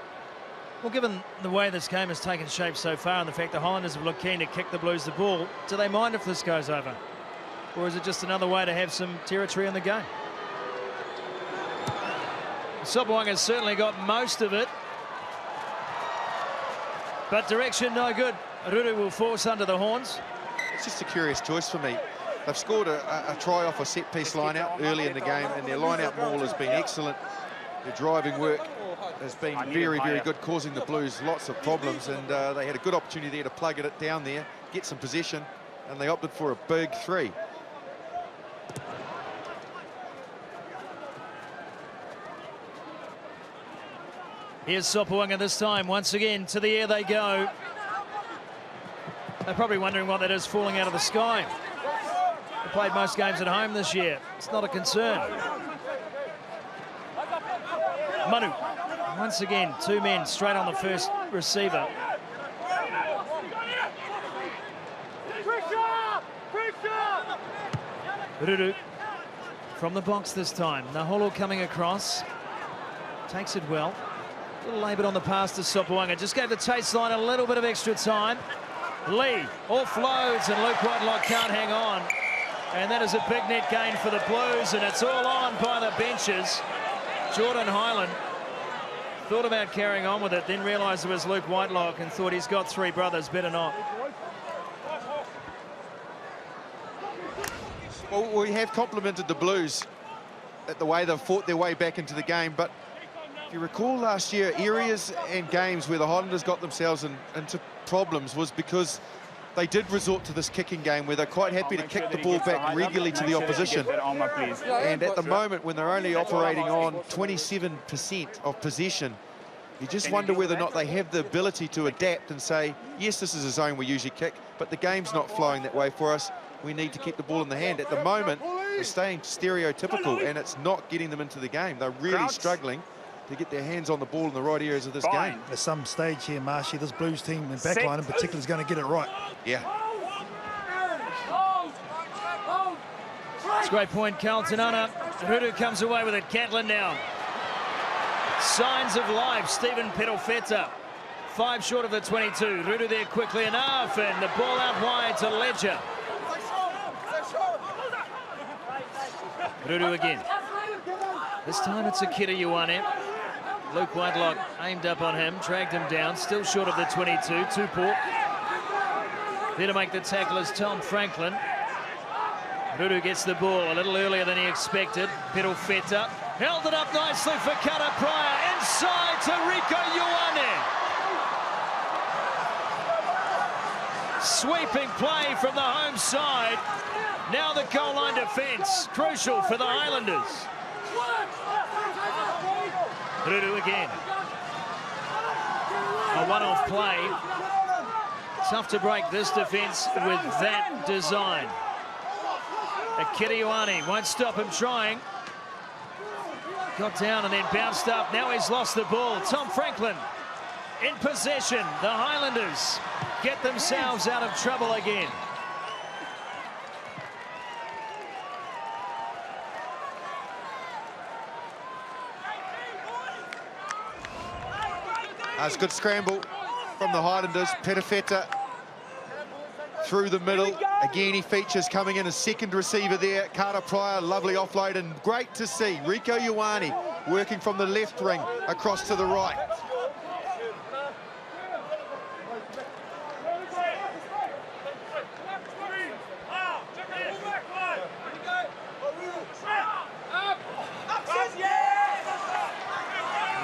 Speaker 1: Well, given the way this game has taken shape so far and the fact the Highlanders have looked keen to kick the Blues the ball, do they mind if this goes over? Or is it just another way to have some territory in the game? Sopoanga's certainly got most of it. But direction no good. Ruru will force under the horns.
Speaker 2: It's just a curious choice for me. They've scored a try off a set-piece line-out early in the game, and their line-out maul has been excellent. Their driving work has been very, very good, causing the Blues lots of problems, and they had a good opportunity there to plug it down there, get some possession, and they opted for a big 3.
Speaker 1: Here's Sopoanga this time. Once again, to the air they go. They're probably wondering what that is falling out of the sky. They played most games at home this year. It's not a concern. Manu, once again, 2 men straight on the first receiver. Ruru from the box this time. Naholo coming across. Takes it well. A little laboured on the pass to Sopoanga. Just gave the chase line a little bit of extra time. Lee offloads and Luke Whitelock can't hang on. And that is a big net gain for the Blues, and it's all on by the benches. Jordan Highland thought about carrying on with it, then realised it was Luke Whitelock and thought he's got 3 brothers, better not.
Speaker 2: Well, we have complimented the Blues at the way they've fought their way back into the game, but if you recall last year, areas and games where the Highlanders got themselves into problems was because they did resort to this kicking game where they're quite happy to kick the ball back regularly to the opposition. And at the moment, when they're only operating on 27% of possession, you just wonder whether or not they have the ability to adapt and say, yes, this is a zone we usually kick, but the game's not flowing that way for us. We need to keep the ball in the hand. At the moment, they're staying stereotypical, and it's not getting them into the game. They're really struggling to get their hands on the ball in the right areas of this game.
Speaker 3: At some stage here, Marshy, this Blues team and backline in particular is going to get it right.
Speaker 2: Yeah.
Speaker 1: It's a great point, Carlton Anna. Ruru comes away with it. Catlin now. Signs of life. Stephen Perofeta. 5 short of the 22. Ruru there quickly enough, and the ball out wide to Ledger. Ruru again. This time it's Akira Ioane. Luke Whitelock aimed up on him, dragged him down, still short of the 22, Tupou. There to make the tackle is Tom Franklin. Ruru gets the ball a little earlier than he expected. Perofeta held it up nicely for Kara Pryor, inside to Rieko Ioane. Sweeping play from the home side. Now the goal line defence, crucial for the Highlanders. Ruru again. A one-off play. Tough to break this defence with that design. Akira Ioane won't stop him trying. Got down and then bounced up. Now he's lost the ball. Tom Franklin in possession. The Highlanders get themselves out of trouble again.
Speaker 2: That's a good scramble from the Highlanders. Perofeta through the middle. Again, he features coming in as second receiver there. Kara Pryor, lovely offload, and great to see Rieko Ioane working from the left wing across to the right.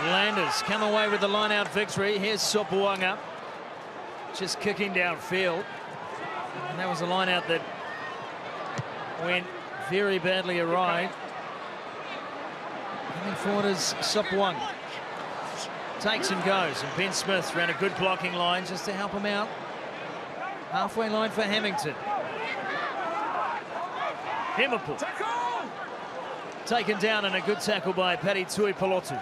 Speaker 1: Highlanders come away with the line-out victory. Here's Sopoanga, just kicking downfield. And that was a line-out that went very badly awry. Coming forward is Sopoanga. Takes and goes, and Ben Smith ran a good blocking line just to help him out. Halfway line for Hamilton. Himapul. Taken down, and a good tackle by Paddy Tuipulotu.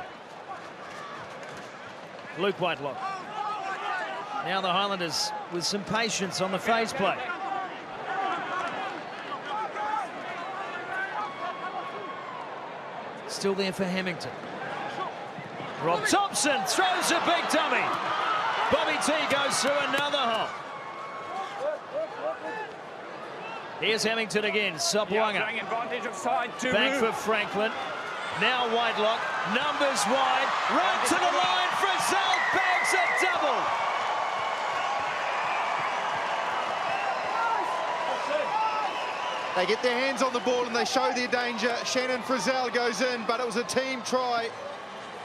Speaker 1: Luke Whitelock. Now the Highlanders with some patience on the phase play. Still there for Hamilton. Rob Thompson throws a big dummy. Bobby T goes through another hole. Here's Hamilton again. Sopoanga. Back for Franklin. Now Whitelock, numbers wide, run to the line, Frizzell bags a double.
Speaker 2: They get their hands on the ball and they show their danger. Shannon Frizzell goes in, but it was a team try.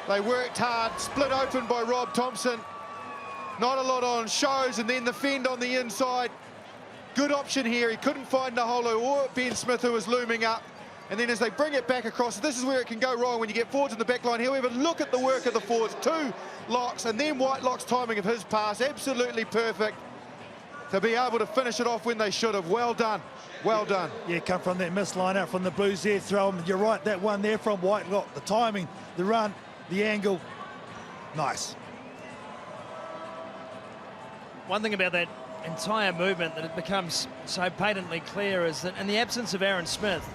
Speaker 2: They worked hard, split open by Rob Thompson. Not a lot on shows, and then the fend on the inside. Good option here. He couldn't find Naholo or Ben Smith, who was looming up. And then as they bring it back across, this is where it can go wrong when you get forwards in the back line. However, look at the work of the forwards. 2 locks, and then Whitelock's timing of his pass, absolutely perfect to be able to finish it off when they should have. Well done. Well done.
Speaker 3: Yeah, come from that missed line out from the Blues there, throw him. You're right, that one there from Whitelock. The timing, the run, the angle. Nice.
Speaker 1: One thing about that entire movement that it becomes so patently clear is that in the absence of Aaron Smith,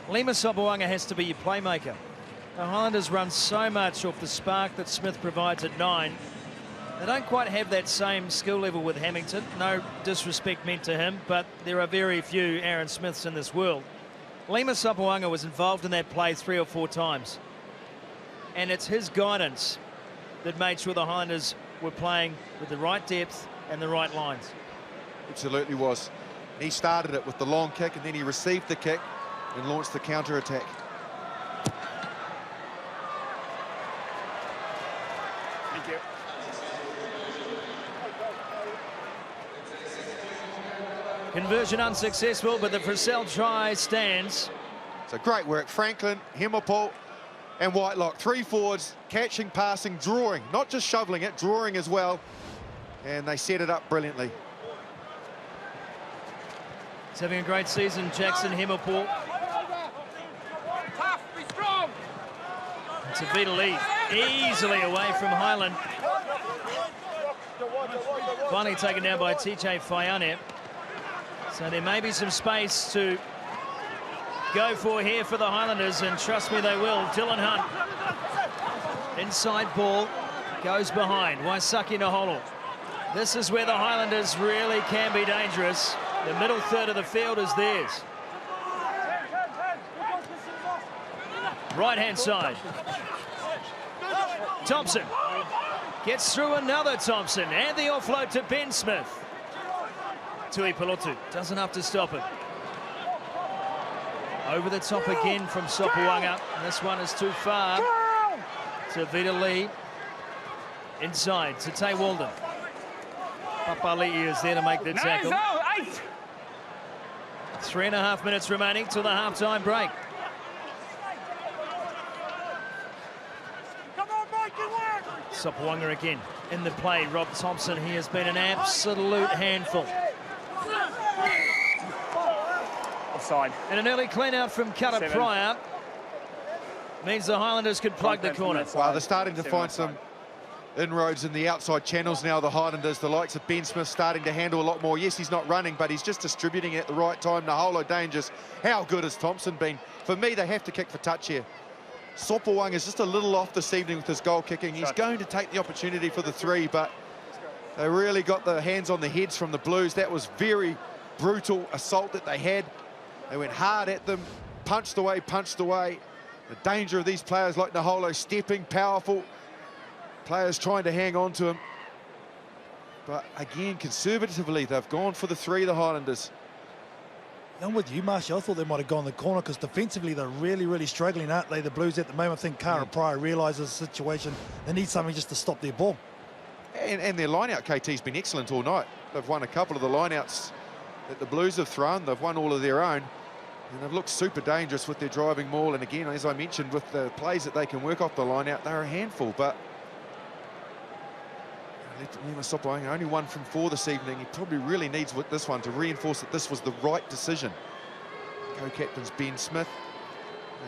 Speaker 1: Lima Sopoaga has to be your playmaker. The Highlanders run so much off the spark that Smith provides at 9. They don't quite have that same skill level with Hamilton. No disrespect meant to him, but there are very few Aaron Smiths in this world. Lima Sopoaga was involved in that play 3 or 4 times. And it's his guidance that made sure the Highlanders were playing with the right depth and the right lines.
Speaker 2: Absolutely was. He started it with the long kick, and then he received the kick and launched the counter-attack.
Speaker 5: Thank you.
Speaker 1: Conversion unsuccessful, but the Frizzell try stands.
Speaker 2: So great work. Franklin, Hemapol and Whitelock. 3 forwards, catching, passing, drawing. Not just shoveling it, drawing as well. And they set it up brilliantly.
Speaker 1: He's having a great season, Jackson Hemapol. To Vita Lee, easily away from Highland. Finally taken down by TJ Fayane. So there may be some space to go for here for the Highlanders, and trust me, they will. Dylan Hunt. Inside ball, goes behind. Waisaki Naholo. This is where the Highlanders really can be dangerous. The middle third of the field is theirs. Right-hand side. Thompson gets through another Thompson, and the offload to Ben Smith. Tui Pelotu does enough to stop it. Over the top again from Sopoaga. This one is too far. To Vita Lee. Inside to Tay Walden. Papali'i is there to make the tackle. 3.5 minutes remaining till the half-time break. Sopoaga again in the play. Rob Thompson, he has been an absolute handful.
Speaker 5: Offside.
Speaker 1: And an early clean-out from Cutter
Speaker 5: 7.
Speaker 1: Pryor means the Highlanders could plug the corner.
Speaker 2: Well, they're starting to find some inroads in the outside channels now, the Highlanders. The likes of Ben Smith starting to handle a lot more. Yes, he's not running, but he's just distributing at the right time. Naholo dangerous. How good has Thompson been? For me, they have to kick for touch here. Sopoaga is just a little off this evening with his goal kicking. He's going to take the opportunity for the 3, but they really got the hands on the heads from the Blues. That was very brutal assault that they had. They went hard at them, punched away, punched away. The danger of these players like Naholo stepping, powerful. Players trying to hang on to him. But again, conservatively, they've gone for the 3, the Highlanders.
Speaker 3: I'm with you, Marshall. I thought they might have gone the corner because defensively they're really, really struggling, aren't they, the Blues at the moment? I think Cara Pryor realises the situation. They need something just to stop their ball.
Speaker 2: And their line-out, KT's been excellent all night. They've won a couple of the line-outs that the Blues have thrown. They've won all of their own. And they've looked super dangerous with their driving maul. And again, as I mentioned, with the plays that they can work off the line-out, they're a handful. But Lima Sopoaga only 1 from 4 this evening. He probably really needs with this one to reinforce that this was the right decision. Co-captains Ben Smith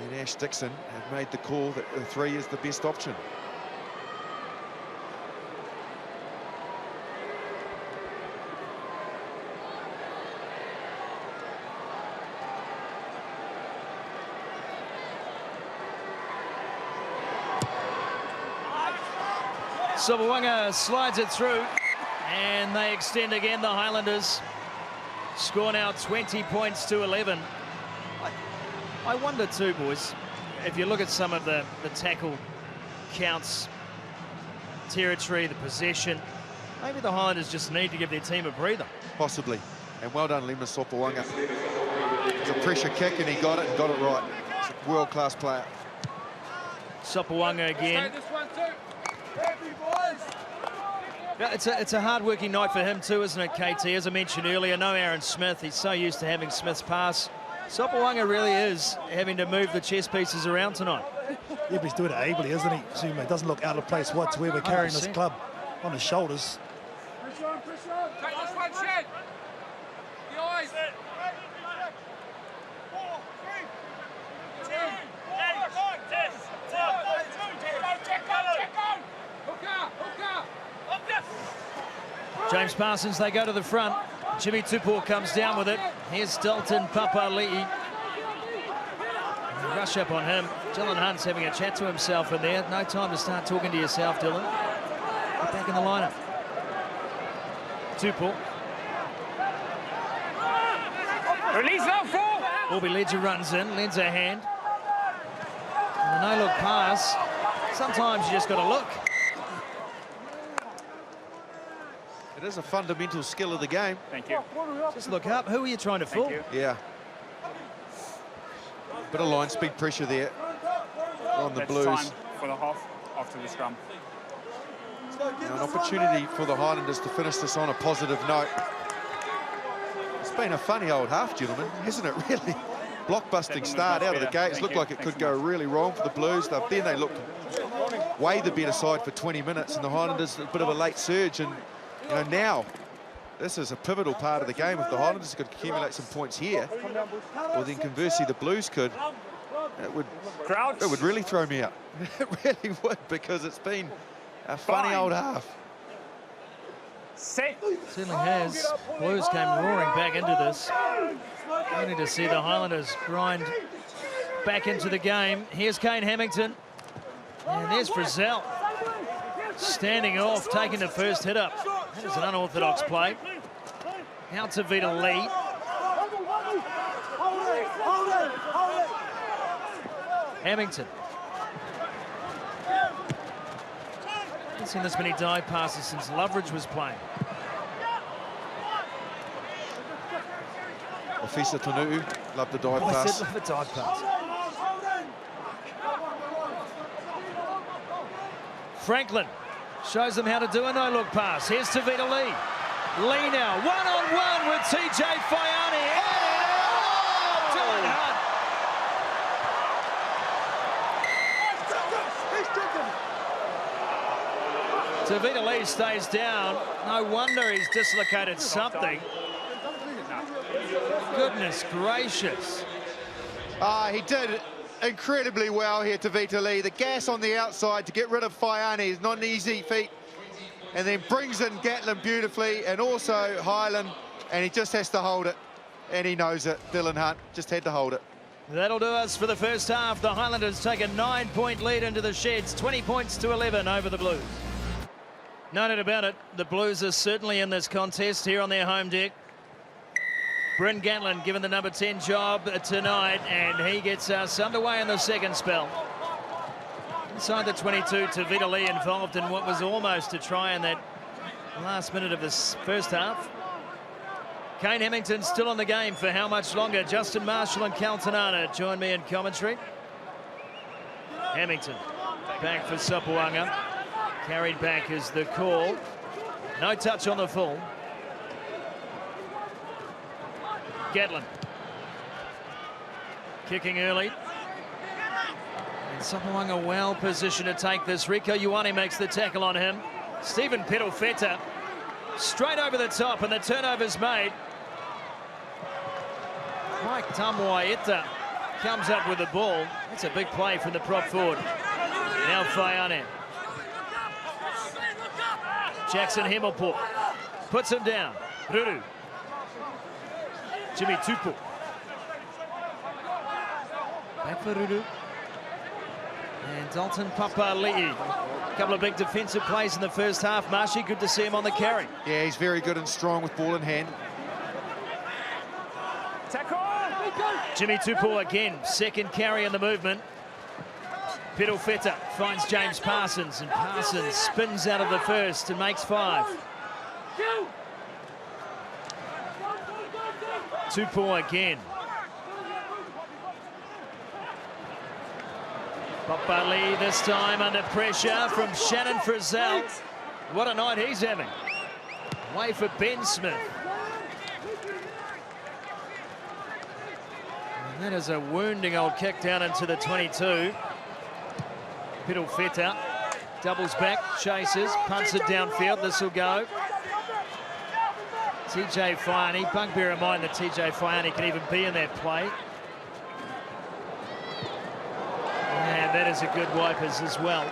Speaker 2: and Ash Dixon have made the call that the 3 is the best option.
Speaker 1: Sopoaga slides it through, and they extend again. The Highlanders score now 20 points to 11. I wonder too, boys, if you look at some of the tackle counts, territory, the possession, maybe the Highlanders just need to give their team a breather.
Speaker 2: Possibly. And well done, Lima Sopoaga. It's a pressure kick, and he got it right. He's a world-class player.
Speaker 1: Sopoaga again. Yeah, it's a hard-working night for him too, isn't it, KT? As I mentioned earlier, no Aaron Smith. He's so used to having Smith's pass. Sopoaga really is having to move the chess pieces around tonight.
Speaker 3: Yeah, but he's doing it ably, isn't he? Sumo doesn't look out of place whatsoever, carrying this
Speaker 1: 100%. club
Speaker 3: on his shoulders.
Speaker 1: James Parsons, they go to the front. Jimmy Tupou comes down with it. Here's Dalton Papali'i. Rush up on him. Dylan Hunt's having a chat to himself in there. No time to start talking to yourself, Dylan. Get back in the lineup. Tupou.
Speaker 5: Release now, four.
Speaker 1: Bobby Ledger runs in, lends a hand. And a no-look pass. Sometimes you just got to look.
Speaker 2: It is a fundamental skill of the game.
Speaker 5: Thank you.
Speaker 1: Just look up. Who are you trying to fool?
Speaker 5: Thank you.
Speaker 2: Yeah. Bit of line speed pressure there on the
Speaker 5: That's
Speaker 2: Blues.
Speaker 5: time for the half after the scrum.
Speaker 2: An opportunity for the Highlanders to finish this on a positive note. It's been a funny old half, gentlemen, hasn't it, really? Blockbusting start out of the gates. Looked like it could go really wrong for the Blues. Then they looked way the better side for 20 minutes, and the Highlanders a bit of a late surge. And you know, now this is a pivotal part of the game. If the Highlanders could accumulate some points here, well, then conversely the Blues could. It would really throw me out. It really would, because it's been a funny old half.
Speaker 5: Set.
Speaker 1: Certainly has. Blues came roaring back into this. Only to see the Highlanders grind back into the game. Here's Kane Hamilton. And there's Frizzell. Standing off, taking the first hit up. That is an unorthodox play. Out to Vita Lee. Hamilton. Haven't seen this many dive passes since Loveridge was playing.
Speaker 2: Ofisa Tonu'u, love the dive
Speaker 1: I
Speaker 2: pass.
Speaker 1: said love the dive pass. Franklin shows them how to do a no-look pass. Here's to Vita Lee. Lee now, one-on-one with TJ Faiani. Dylan Hunt. Tavita Lee stays down. No wonder he's dislocated something. Goodness gracious.
Speaker 2: He did incredibly well here to Vita Lee. The gas on the outside to get rid of Faiani is not an easy feat. And then brings in Gatlin beautifully, and also Highland, and he just has to hold it. And he knows it. Dylan Hunt just had to hold it.
Speaker 1: That'll do us for the first half. The Highlanders take a 9-point lead into the Sheds, 20 points to 11 over the Blues. No doubt about it, the Blues are certainly in this contest here on their home deck. Bryn Gatlin given the number 10 job tonight, and he gets us underway in the second spell. Inside the 22 to Vita Lee, involved in what was almost a try in that last minute of this first half. Kane Hamilton still on the game for how much longer? Justin Marshall and Caltanana join me in commentary. Hamilton back for Sopoaga. Carried back is the call. No touch on the full. Gatlin. Kicking early. And Sopoaga well positioned to take this. Rico Ioane makes the tackle on him. Stephen Pedofeta straight over the top, and the turnover's made. Mike Tamuaita comes up with the ball. That's a big play from the prop forward. Now Faiane. Jackson Himmelport puts him down. Ruru. Jimmy Tupou. Back for Ruru. And Dalton Papali'i. A couple of big defensive plays in the first half. Marshy, good to see him on the carry.
Speaker 2: Yeah, he's very good and strong with ball in hand.
Speaker 5: Tackle.
Speaker 1: Jimmy Tupou again, second carry in the movement. Piddlefeta finds James Parsons, and Parsons spins out of the first and makes 5. Tupou again. Papali this time under pressure from Shannon Frizzell. What a night he's having. Away for Ben Smith. And that is a wounding old kick down into the 22. Piddlefeta doubles back, chases, punts it downfield. This will go. TJ Faiani, bugbear in mind that TJ Faiani can even be in that play. And that is a good wipers as well.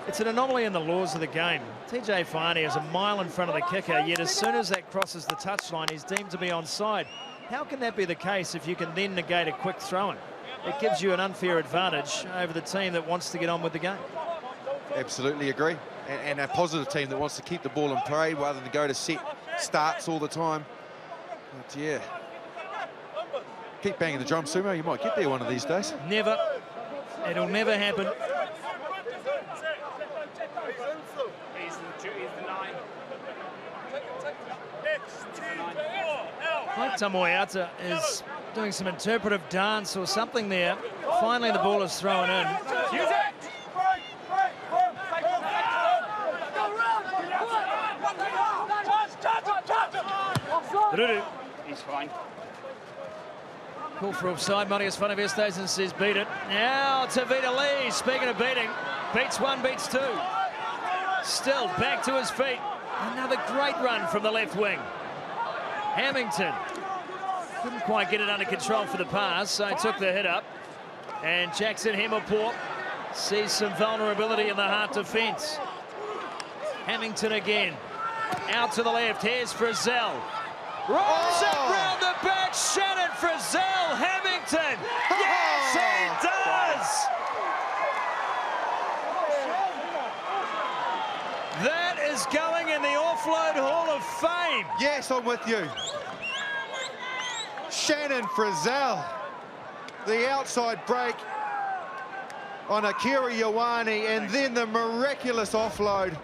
Speaker 1: It's an anomaly in the laws of the game. TJ Faiani is a mile in front of the kicker, yet as soon as that crosses the touchline, he's deemed to be onside. How can that be the case if you can then negate a quick throw-in? It gives you an unfair advantage over the team that wants to get on with the game.
Speaker 2: Absolutely agree. And a positive team that wants to keep the ball in play rather than go to set starts all the time. But yeah, keep banging the drum, Sumo. You might get there one of these days.
Speaker 1: Never. It'll never happen.
Speaker 5: He's the 9.
Speaker 1: Mike Tamoiata is doing some interpretive dance or something there. Finally, the ball is thrown in.
Speaker 5: Use it!
Speaker 1: Ruru.
Speaker 5: He's fine.
Speaker 1: Call for offside. Marius van der Westhuizen says beat it. Now Tavita Lee, speaking of beating, beats 1, beats 2. Still back to his feet. Another great run from the left wing. Hamilton couldn't quite get it under control for the pass, so he took the hit up. And Jackson Hemmerport sees some vulnerability in the half defence. Hamilton again. Out to the left. Here's Frizzell. Rolls it round the back. Shannon Frizzell. Hamilton. Yes, he does. That is going in the Offload Hall of Fame.
Speaker 2: Yes, I'm with you. Shannon Frizzell. The outside break on Akira Ioane, and then the miraculous offload.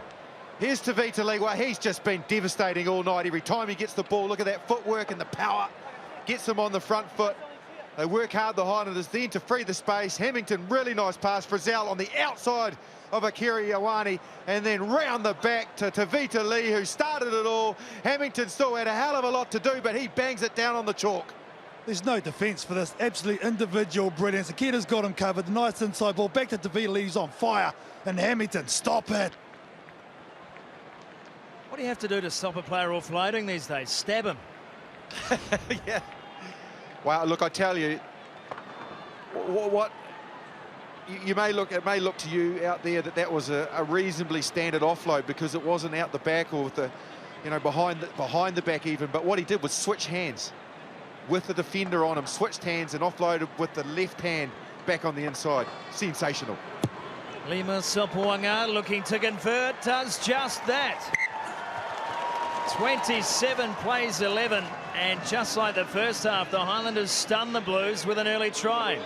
Speaker 2: Here's Tavita Lee. Well, he's just been devastating all night. Every time he gets the ball, look at that footwork and the power. Gets him on the front foot. They work hard, the Highlanders, then to free the space. Hamilton, really nice pass. Frizzell on the outside of Akira Ioane, and then round the back to Tavita Lee, who started it all. Hamilton still had a hell of a lot to do, but he bangs it down on the chalk.
Speaker 3: There's no defence for this. Absolute individual brilliance. Akita's got him covered. Nice inside ball. Back to Tavita Lee, who's on fire. And Hamilton, stop it.
Speaker 1: What do you have to do to stop a player offloading these days? Stab him.
Speaker 2: Yeah. Wow, look, I tell you, what you may look, it may look to you out there that was a reasonably standard offload because it wasn't out the back or with the, you know, behind the back even. But what he did was switch hands with the defender on him, switched hands and offloaded with the left hand back on the inside. Sensational.
Speaker 1: Lima Sopoaga looking to convert, does just that. 27 plays 11, and just like the first half, the Highlanders stun the Blues with an early try.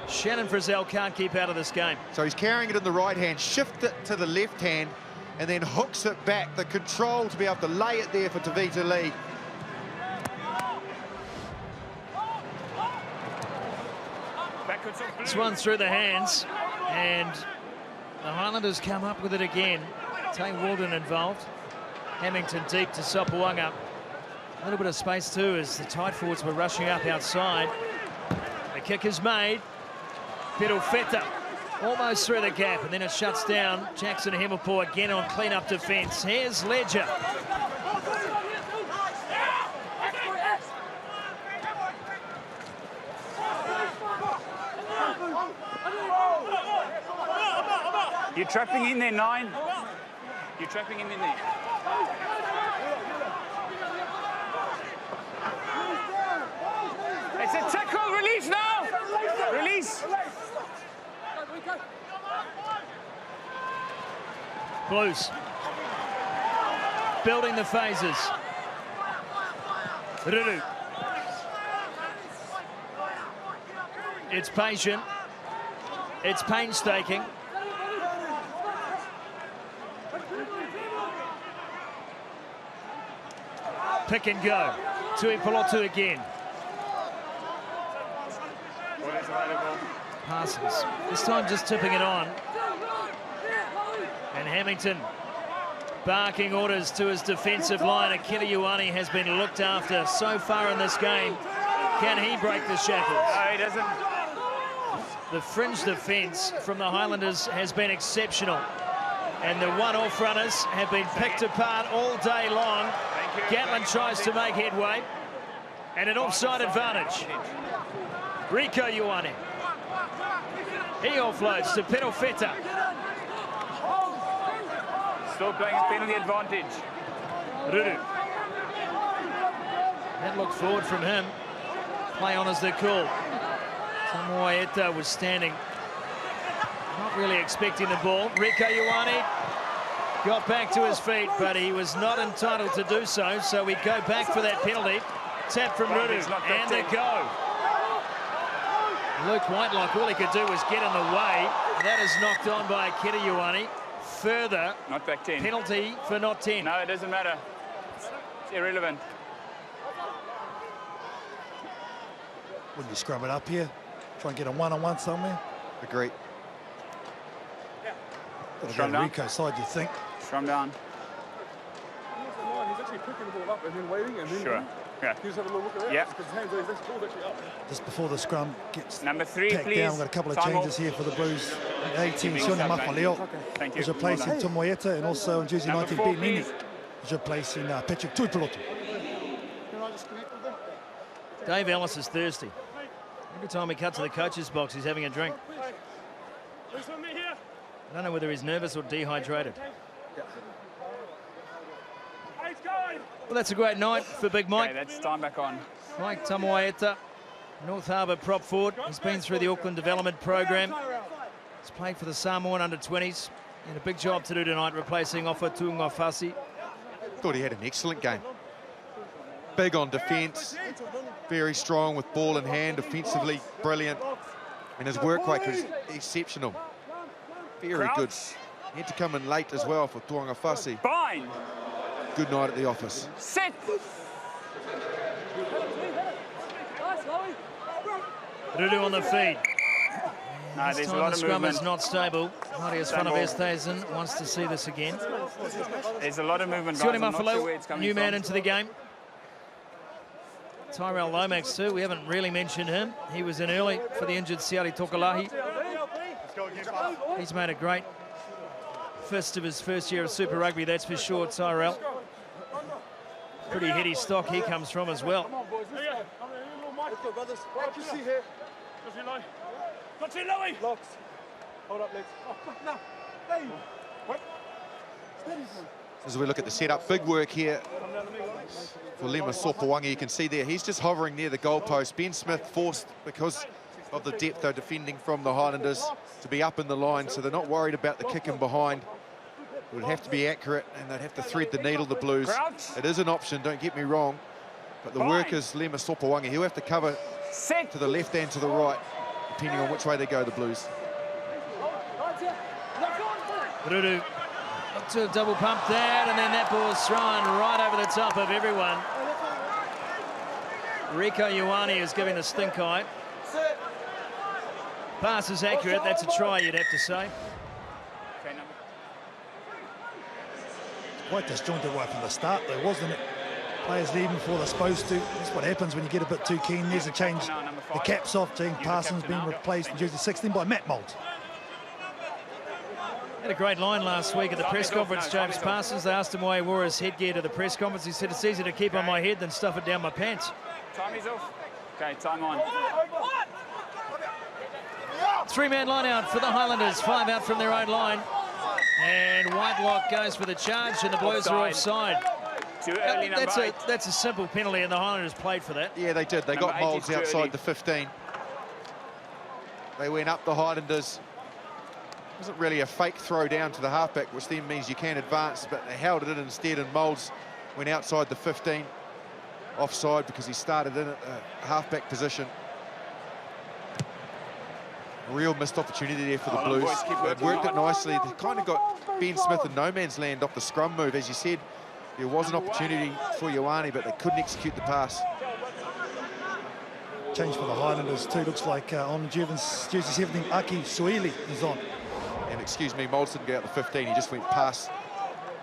Speaker 1: Shannon Frizzell can't keep out of this game.
Speaker 2: So he's carrying it in the right hand, shift it to the left hand, and then hooks it back. The control to be able to lay it there for Tavita Lee.
Speaker 1: This one through the hands, and the Highlanders come up with it again. Tay Walden involved. Hamilton deep to Sopoaga. A little bit of space too as the tight forwards were rushing up outside. The kick is made. Piddlefeta almost through the gap, and then it shuts down. Jackson Hemmerport again on clean-up defence. Here's Ledger.
Speaker 5: You're trapping in there, 9. You're trapping him in there. It's a tackle. Release now. Release.
Speaker 1: Blues building the phases. Ruru. It's patient. It's painstaking. Pick and go. Tui Pelotu again. Parsons. This time just tipping it on. And Hamilton barking orders to his defensive line. Akira Ioane has been looked after so far in this game. Can he break the shackles?
Speaker 5: No, he doesn't.
Speaker 1: The fringe defence from the Highlanders has been exceptional. And the one-off runners have been picked apart all day long. Gatlin tries to make headway. And an offside advantage. Rico Ioane. He offloads to Perofeta.
Speaker 5: Still playing a penalty advantage.
Speaker 1: Ruru. That looked forward from him. Play on as they're called. Samoa was standing, not really expecting the ball. Rico Ioane got back to his feet, but he was not entitled to do so, so we go back for that penalty. Tap from Ruru, and the go. Luke Whitelock, all he could do was get in the way. That is knocked on by Akira Ioane. Further,
Speaker 5: Not back 10.
Speaker 1: penalty for not 10.
Speaker 5: No, it doesn't matter. It's irrelevant.
Speaker 3: Wouldn't you scrub it up here? Try and get a one-on-one somewhere?
Speaker 2: Agree.
Speaker 3: Got to
Speaker 5: Scrum
Speaker 3: go
Speaker 5: down.
Speaker 3: Rico side, you think?
Speaker 5: Scrum down.
Speaker 8: He's actually picking the ball up and then waiting and then...
Speaker 5: Sure. Yeah.
Speaker 8: Can you just have a little look at that?
Speaker 5: Yeah.
Speaker 8: Because his hands are actually up.
Speaker 3: Just before the scrum gets
Speaker 5: Number 3,
Speaker 3: packed
Speaker 5: please.
Speaker 3: down, we've got a couple of
Speaker 5: Time
Speaker 3: changes
Speaker 5: off.
Speaker 3: here for the Blues. 18,
Speaker 5: Keeping
Speaker 3: Sione
Speaker 5: us up,
Speaker 3: Mafaleo
Speaker 5: Thank you.
Speaker 3: is replacing
Speaker 5: Well done.
Speaker 3: Tomoeta, and also in jersey
Speaker 5: Number
Speaker 3: 19,
Speaker 5: 4,
Speaker 3: Ben Nini
Speaker 5: please.
Speaker 3: is replacing Patrick Tui Pelotu.
Speaker 8: Can I just connect with them?
Speaker 1: Dave Ellis is thirsty. Every time we cut to the coach's box, he's having a drink. I don't know whether he's nervous or dehydrated. Well, that's a great night for Big Mike.
Speaker 5: Okay, that's time back on.
Speaker 1: Mike Tamoeta, North Harbour prop forward. He's been through the Auckland Development Program. He's played for the Samoan under-20s. He had a big job to do tonight, replacing Ofa Tu'ungafasi.
Speaker 2: Thought he had an excellent game. Big on defence, very strong with ball in hand, defensively brilliant, and his work rate was exceptional. Very good. He had to come in late as well for Tu'ungafasi.
Speaker 5: Fine.
Speaker 2: Good night at the office.
Speaker 5: Sit.
Speaker 1: Ruru on the feed.
Speaker 5: No,
Speaker 1: This
Speaker 5: there's a
Speaker 1: time
Speaker 5: lot
Speaker 1: the
Speaker 5: of
Speaker 1: scrum
Speaker 5: movement.
Speaker 1: is not stable. Marius van der Westhuizen wants to see this again.
Speaker 5: There's a lot of movement, guys.
Speaker 1: Sione
Speaker 5: I'm not sure where
Speaker 1: Mafaleo,
Speaker 5: it's coming
Speaker 1: new man
Speaker 5: from.
Speaker 1: into the game. Tyrell Lomax too, we haven't really mentioned him. He was in early for the injured Siari Tokalahi. He's made a great fist of his first year of Super Rugby, that's for sure, Tyrell. Pretty heady stock he comes from as well.
Speaker 8: Let's go, brothers. What you see here? Locks. Hold up, legs. Oh, fuck, no. Hey. What? Steady, son.
Speaker 2: As we look at the setup, big work here for Lema Sopowangi. You can see there, he's just hovering near the goalpost. Ben Smith forced, because of the depth they're defending from the Highlanders, to be up in the line, so they're not worried about the kick in behind. It would have to be accurate, and they'd have to thread the needle, the Blues. It is an option, don't get me wrong, but the work is Lema Sopowangi. He'll have to cover to the left and to the right, depending on which way they go, the Blues.
Speaker 1: Ruru up to a double pump there, and then that ball's thrown right over the top of everyone. Rico Ioane is giving the stink eye. Pass is accurate, that's a try, you'd have to say.
Speaker 3: Quite disjointed right from the start, though, wasn't it? Players leaving before they're supposed to. That's what happens when you get a bit too keen. There's a change. The cap's off. James Parsons being replaced in jersey 16 by Matt Moult.
Speaker 1: Had a great line last week at the press conference, James Parsons. They asked him why he wore his headgear to the press conference. He said, it's easier to keep on my head than stuff it down my pants.
Speaker 5: Time is off. Okay, time on.
Speaker 1: Three-man line out for the Highlanders. 5 out from their own line. And Whitelock goes for the charge, and the Blues are offside.
Speaker 5: Too early,
Speaker 1: That's a simple penalty, and the Highlanders played for that.
Speaker 2: Yeah, they did. They got Moulds outside the 15. They went up the Highlanders. It wasn't really a fake throw down to the halfback, which then means you can advance, but they held it in instead, and Moulds went outside the 15. Offside because he started in at the halfback position. Real missed opportunity there for the
Speaker 5: Well,
Speaker 2: Blues.
Speaker 5: boys, keep
Speaker 2: They
Speaker 5: working
Speaker 2: worked it
Speaker 5: hard.
Speaker 2: nicely. They kind of got Ben Smith in no man's land off the scrum move. As you said, there was an opportunity for Ioane, but they couldn't execute the pass.
Speaker 3: Change for the Highlanders too. Looks like on jersey 17, Aki Suili is on.
Speaker 2: And excuse me, Moulds didn't go out the 15. He just went past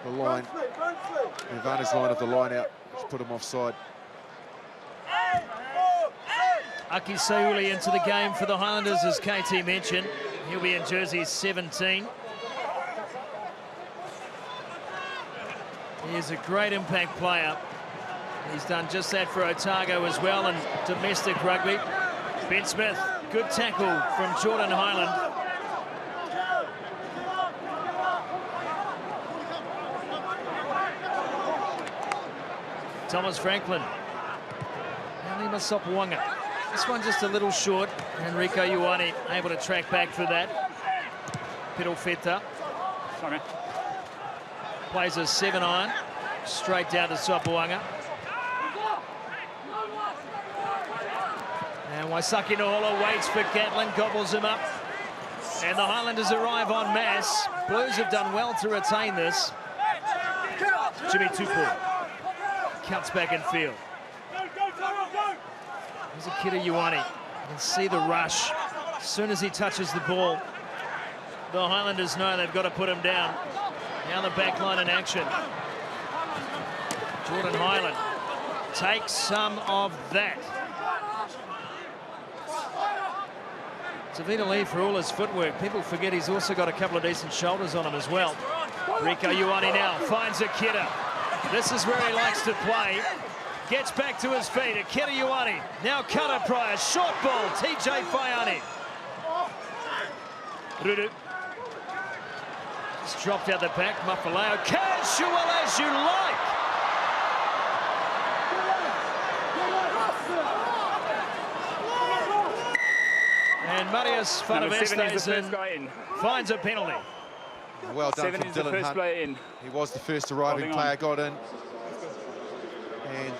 Speaker 2: the line, the advantage line of the line out, which put him offside.
Speaker 1: Aki Seuli into the game for the Highlanders, as KT mentioned. He'll be in jersey 17. He is a great impact player. He's done just that for Otago as well in domestic rugby. Ben Smith, good tackle from Jordan Highland. Thomas Franklin. Now Lima Sopuanga. This one just a little short. Enrico Ioane able to track back for that. Pirofeta
Speaker 5: Sorry.
Speaker 1: plays a 7-iron straight down to Sopuanga. And Waisaki Nohola waits for Gatlin, gobbles him up. And the Highlanders arrive en masse. Blues have done well to retain this. Jimmy Tupou cuts back in field. Here's Akira Ioane. You can see the rush. As soon as he touches the ball, the Highlanders know they've got to put him down. Now the back line in action. Jordan Highland takes some of that. Tavita Lee, for all his footwork, people forget he's also got a couple of decent shoulders on him as well. Rico Ioane now finds Akira. This is where he likes to play. Gets back to his feet. Akira Ioane. Now Kata Pryor. Short ball. TJ Faiani. Rudu. Just dropped out the back. Mafaleo. Casual as you like. And Marius
Speaker 5: Number 7 is the first
Speaker 1: Fanavestaisen
Speaker 5: guy in.
Speaker 1: finds a penalty.
Speaker 2: Well done
Speaker 5: 7
Speaker 2: from
Speaker 5: is the
Speaker 2: Dylan
Speaker 5: first
Speaker 2: Hunt.
Speaker 5: player in.
Speaker 2: He was the first arriving
Speaker 5: Holding on.
Speaker 2: player, got in and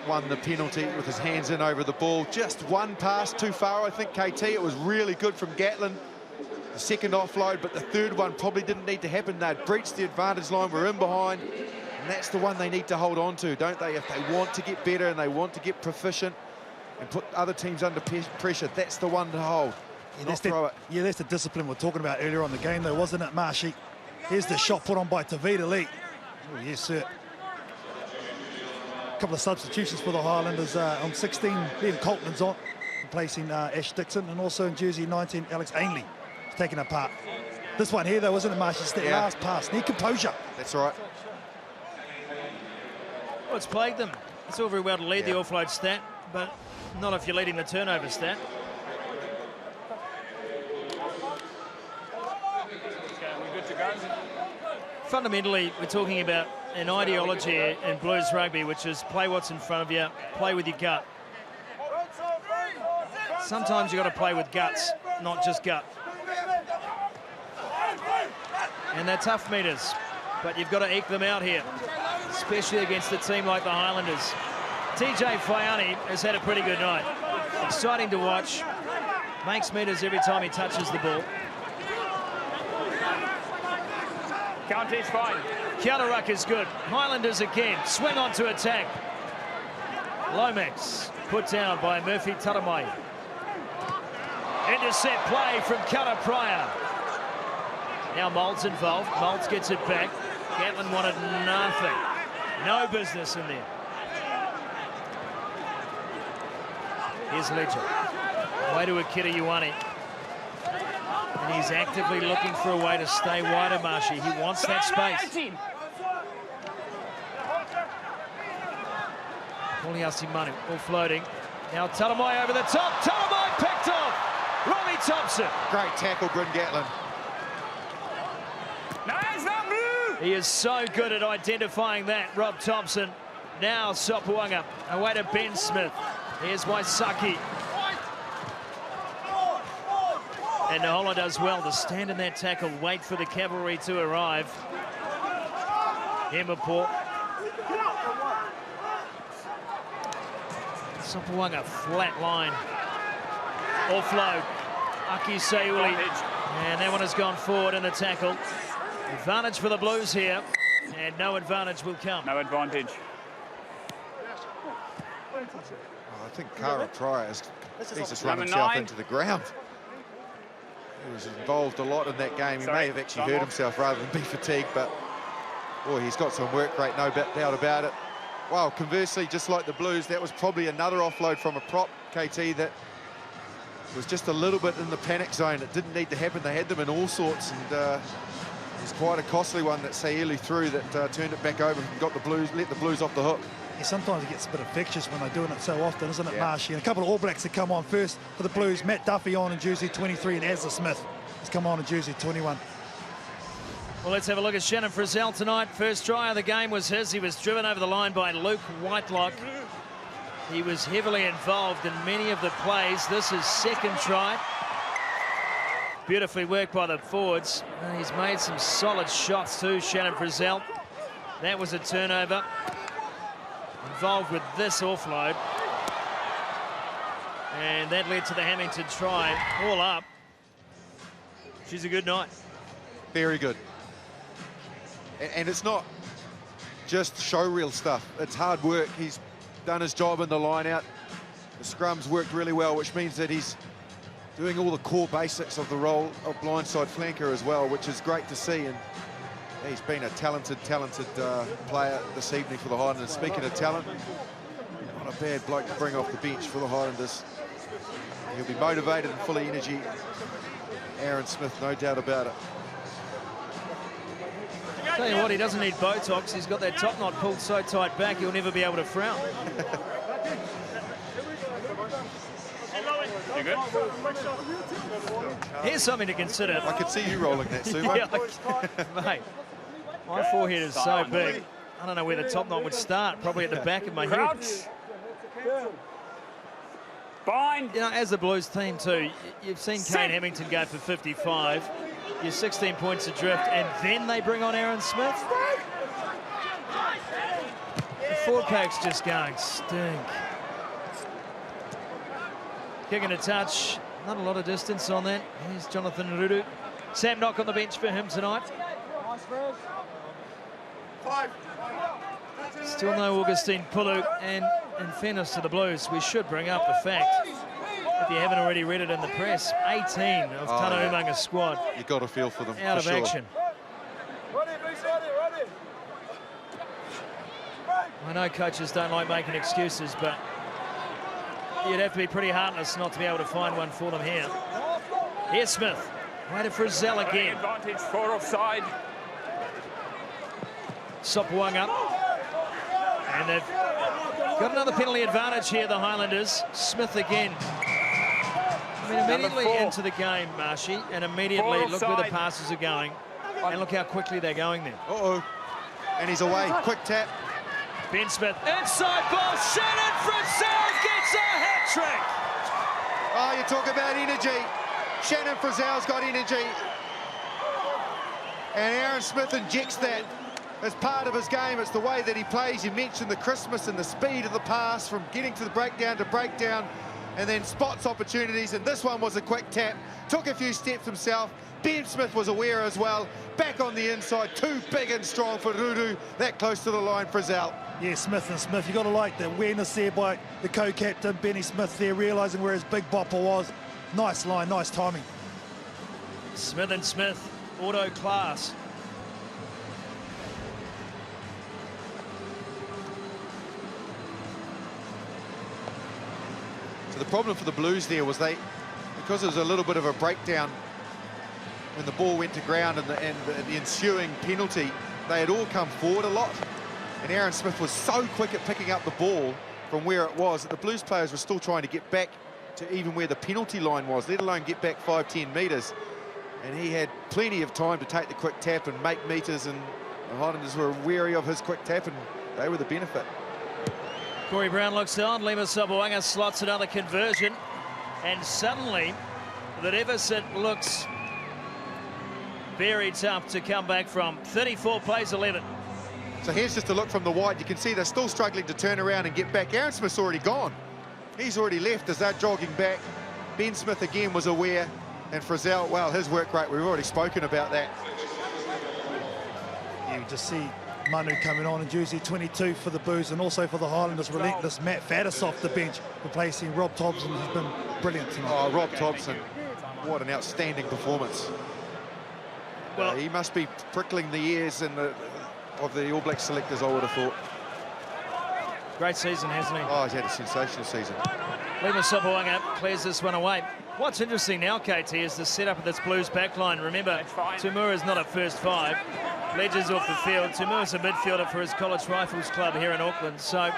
Speaker 2: won the penalty with his hands in over the ball. Just one pass too far, I think, KT. It was really good from Gatlin. The second offload, but the third one probably didn't need to happen. They'd breached the advantage line, we're in behind, and that's the one they need to hold on to, don't they? If they want to get better and they want to get proficient and put other teams under pressure, that's the one to hold. Not throw it.
Speaker 3: Yeah, that's the discipline we're talking about earlier on the game, though, wasn't it, Marshy? Here's the shot put on by Tavita Lee. Oh, yes, sir. A couple of substitutions for the Highlanders. On 16, Ben Colton's on, replacing Ash Dixon, and also in jersey 19, Alex Ainley is taking a part. This one here, though, wasn't it, Marshy? It's that last pass. Need composure.
Speaker 2: That's right.
Speaker 1: Well, it's plagued them. It's all very well to lead the offload stat, but not if you're leading the turnover stat. Fundamentally, we're talking about an ideology in Blues rugby, which is play what's in front of you, play with your gut. Sometimes you've got to play with guts, not just gut. And they're tough meters, but you've got to eke them out here, especially against a team like the Highlanders. TJ Faiani has had a pretty good night. Exciting to watch. Makes meters every time he touches the ball.
Speaker 5: Count is fine.
Speaker 1: Counter ruck is good. Highlanders again. Swing on to attack. Lomax put down by Murphy Taramai. Intercept play from Kata Pryor. Now Moulds involved. Moulds gets it back. Gatlin wanted nothing. No business in there. Here's Ledger. Way to Akira Ioane. And he's actively looking for a way to stay wider, Marshy. He wants that space. Pauliasi Manu, all floating. Now Taramai over the top. Taramai picked off. Robbie Thompson.
Speaker 2: Great tackle, Bryn Gatlin.
Speaker 1: He is so good at identifying that, Rob Thompson. Now Sopuanga, away to Ben Smith. Here's Waisaki. And Nohola does well to stand in that tackle, wait for the cavalry to arrive. Hemaport. Sopuanga, flat line. Offload. Aki Sayuli. And that one has gone forward in the tackle. Advantage for the Blues here. And no advantage will come.
Speaker 5: No advantage.
Speaker 2: I think Kara Trias, he's just run
Speaker 5: Number
Speaker 2: himself
Speaker 5: 9.
Speaker 2: into the ground. He was involved a lot in that game. He may have actually hurt himself rather than be fatigued, but boy, he's got some work rate, no doubt about it. Well, conversely, just like the Blues, that was probably another offload from a prop, KT, that was just a little bit in the panic zone. It didn't need to happen. They had them in all sorts, and it was quite a costly one that Sayuli threw that turned it back over and got the Blues, let the Blues off the hook.
Speaker 3: Yeah, sometimes it gets a bit infectious when they're doing it so often, isn't it,
Speaker 2: Yeah.
Speaker 3: Marshy? And a couple of All Blacks have come on first for the Blues. Matt Duffy on in jersey 23 and Asler Smith has come on in jersey 21.
Speaker 1: Well, let's have a look at Shannon Frizzell tonight. First try of the game was his. He was driven over the line by Luke Whitelock. He was heavily involved in many of the plays. This is second try. Beautifully worked by the forwards. And he's made some solid shots too, Shannon Frizzell. That was a turnover. Involved with this offload. And that led to the Hamilton try. All up. She's a good night.
Speaker 2: Very good. And it's not just showreel stuff. It's hard work. He's done his job in the line out. The scrums worked really well, which means that he's doing all the core basics of the role of blindside flanker as well, which is great to see. And he's been a talented player this evening for the Highlanders. Speaking of talent, not a bad bloke to bring off the bench for the Highlanders. He'll be motivated and full of energy. Aaron Smith, no doubt about it.
Speaker 1: Tell you what, he doesn't need Botox. He's got that top knot pulled so tight back, he'll never be able to frown.
Speaker 5: You good?
Speaker 1: Here's something to consider.
Speaker 2: I could see you rolling that, Sumo.
Speaker 1: Yeah, mate, my forehead is so big. I don't know where the top knot would start. Probably at the back of my head.
Speaker 5: Crouch. Bind.
Speaker 1: You know, as the Blues team too, you've seen Kane Hamilton go for 55. You're 16 points adrift, and then they bring on Aaron Smith. The forward pack's just going stink. Kicking a touch, not a lot of distance on that. Here's Jonathan Rudu. Sam Knock on the bench for him tonight. Still no Augustine Pulu, and in fairness to the Blues, we should bring up the fact, if you haven't already read it in the press, 18 of Tana Umaunga's squad
Speaker 2: You got to feel for them.
Speaker 1: out
Speaker 2: for
Speaker 1: of
Speaker 2: sure.
Speaker 1: action. I know coaches don't like making excuses, but you'd have to be pretty heartless not to be able to find one for them here. Here's Smith. Right to Frizzell again.
Speaker 5: Advantage for offside.
Speaker 1: Sopuanga. And they've got another penalty advantage here, the Highlanders. Smith again. I mean, immediately
Speaker 5: Number 4.
Speaker 1: into the game, Marshy, and immediately look where the
Speaker 5: Offside.
Speaker 1: passes are going. And look how quickly they're going there.
Speaker 2: Uh-oh. And he's away. Quick tap.
Speaker 1: Ben Smith, inside ball, Shannon Frizzell gets a hat-trick!
Speaker 2: Oh, you talk about energy. Shannon Frizzell's got energy. And Aaron Smith injects that as part of his game. It's the way that he plays. You mentioned the crispness and the speed of the pass from getting to the breakdown to breakdown, and then spots opportunities. And this one was a quick tap. Took a few steps himself. Ben Smith was aware as well. Back on the inside, too big and strong for Rudu. That close to the line, Frizzell.
Speaker 3: Yeah, Smith and Smith. You've got to like the awareness there by the co-captain, Benny Smith there, realising where his big bopper was. Nice line, nice timing.
Speaker 1: Smith and Smith, auto class.
Speaker 2: So the problem for the Blues there was because there was a little bit of a breakdown when the ball went to ground and the ensuing penalty, they had all come forward a lot. And Aaron Smith was so quick at picking up the ball from where it was that the Blues players were still trying to get back to even where the penalty line was, let alone get back 5-10 metres. And he had plenty of time to take the quick tap and make metres, and the Highlanders were wary of his quick tap, and they were the benefit.
Speaker 1: Corey Brown looks on, Lima Sopuanga slots another conversion, and suddenly the deficit looks very tough to come back from. 34 plays 11.
Speaker 2: So here's just a look from the wide. You can see they're still struggling to turn around and get back. Aaron Smith's already gone. He's already left as they're jogging back. Ben Smith again was aware. And Frizzell, well, his work rate, we've already spoken about that.
Speaker 3: You just see Manu coming on in jersey 22 for the Blues, and also for the Highlanders, relentless Matt Faddis off the bench, replacing Rob Thompson, who's been brilliant tonight.
Speaker 2: Oh, Rob Thompson, what an outstanding performance. Well, he must be prickling the ears of the All Black selectors, I would have thought.
Speaker 1: Great season, hasn't he?
Speaker 2: Oh, he's had a sensational season.
Speaker 1: Lima Sopoaga clears this one away. What's interesting now, KT, is the setup of this Blues backline. Remember, Tumura's not a first five. Ledger's off the field. Tumura's a midfielder for his College Rifles club here in Auckland. So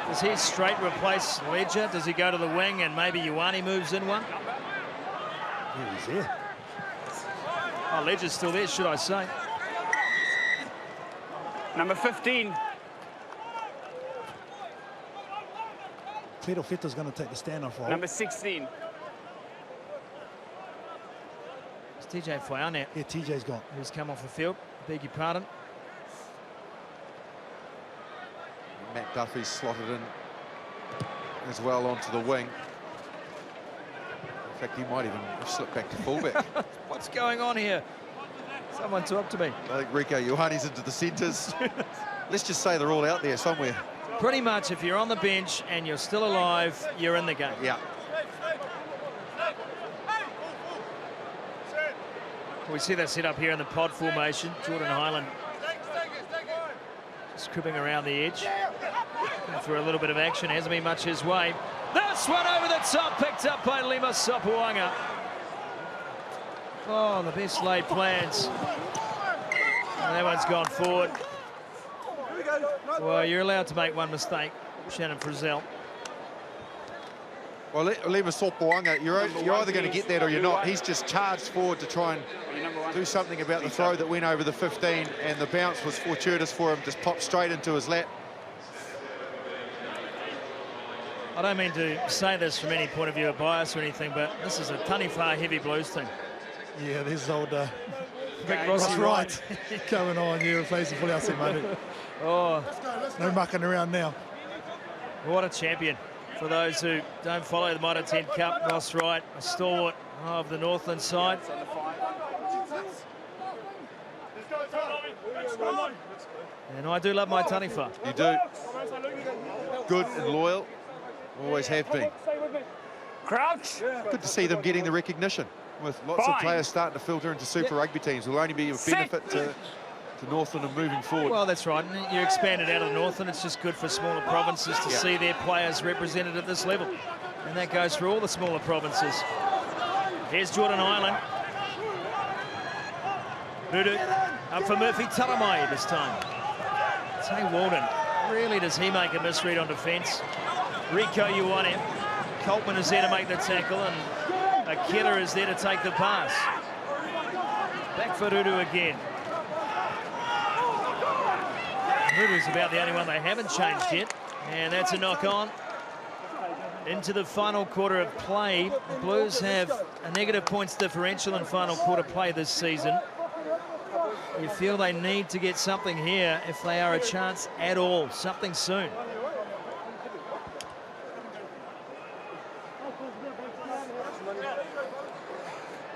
Speaker 1: does he straight replace Ledger? Does he go to the wing and maybe Ioane moves in one?
Speaker 3: Yeah, he's there.
Speaker 1: Oh, Ledger's still there, should I say.
Speaker 5: Number 15.
Speaker 3: Cleto Feto's going to take the standoff role.
Speaker 5: Number 16.
Speaker 1: It's TJ Whaiane,
Speaker 3: Yeah, TJ's gone.
Speaker 1: who's come off the field. Beg your pardon.
Speaker 2: Matt Duffy's slotted in as well onto the wing. In fact, he might even slip back to fullback.
Speaker 1: What's going on here? Someone talk to me.
Speaker 2: I think Rico Ioane's into the centres. Let's just say they're all out there somewhere.
Speaker 1: Pretty much, if you're on the bench and you're still alive, you're in the game.
Speaker 2: Yeah.
Speaker 1: We see that set up here in the pod formation. Jordan Highland just cribbing around the edge. Looking for a little bit of action. Hasn't been much his way. This one over the top, picked up by Lima Sopoaga. Oh, the best laid plans. And that one's gone forward. Well, you're allowed to make one mistake, Shannon Frizzell.
Speaker 2: Well, Lima Sopoaga, you're either going to get that or you're not. He's just charged forward to try and do something about the throw that went over the 15, and the bounce was fortuitous for him, just popped straight into his lap.
Speaker 1: I don't mean to say this from any point of view of bias or anything, but this is a Taniwha heavy Blues team.
Speaker 3: Yeah, there's old
Speaker 1: Vic Rossi
Speaker 3: right coming on here, replacing fully outside Manu.
Speaker 1: Oh,
Speaker 3: No mucking around now.
Speaker 1: what a champion. For those who don't follow the Mitre 10 Cup, Ross Wright, a stalwart of the Northland side. And I do love my Taniwha.
Speaker 2: You do. Good and loyal. Always have been.
Speaker 5: Crouch.
Speaker 2: Good to see them getting the recognition, with lots of players starting to filter into Super Rugby teams. Will only be a benefit to Northland and moving forward.
Speaker 1: Well, that's right. And you expand it out of the Northland. It's just good for smaller provinces to see their players represented at this level. And that goes for all the smaller provinces. Here's Jordan Highland. Rudu up for Murphy Taramai this time. Tay Walden, really does he make a misread on defence? Rico Ioane. Coltman is there to make the tackle, and Akela is there to take the pass. Back for Rudu again. Rudu's about the only one they haven't changed yet, and that's a knock-on. Into the final quarter of play. The Blues have a negative points differential in final quarter play this season. You feel they need to get something here if they are a chance at all, something soon.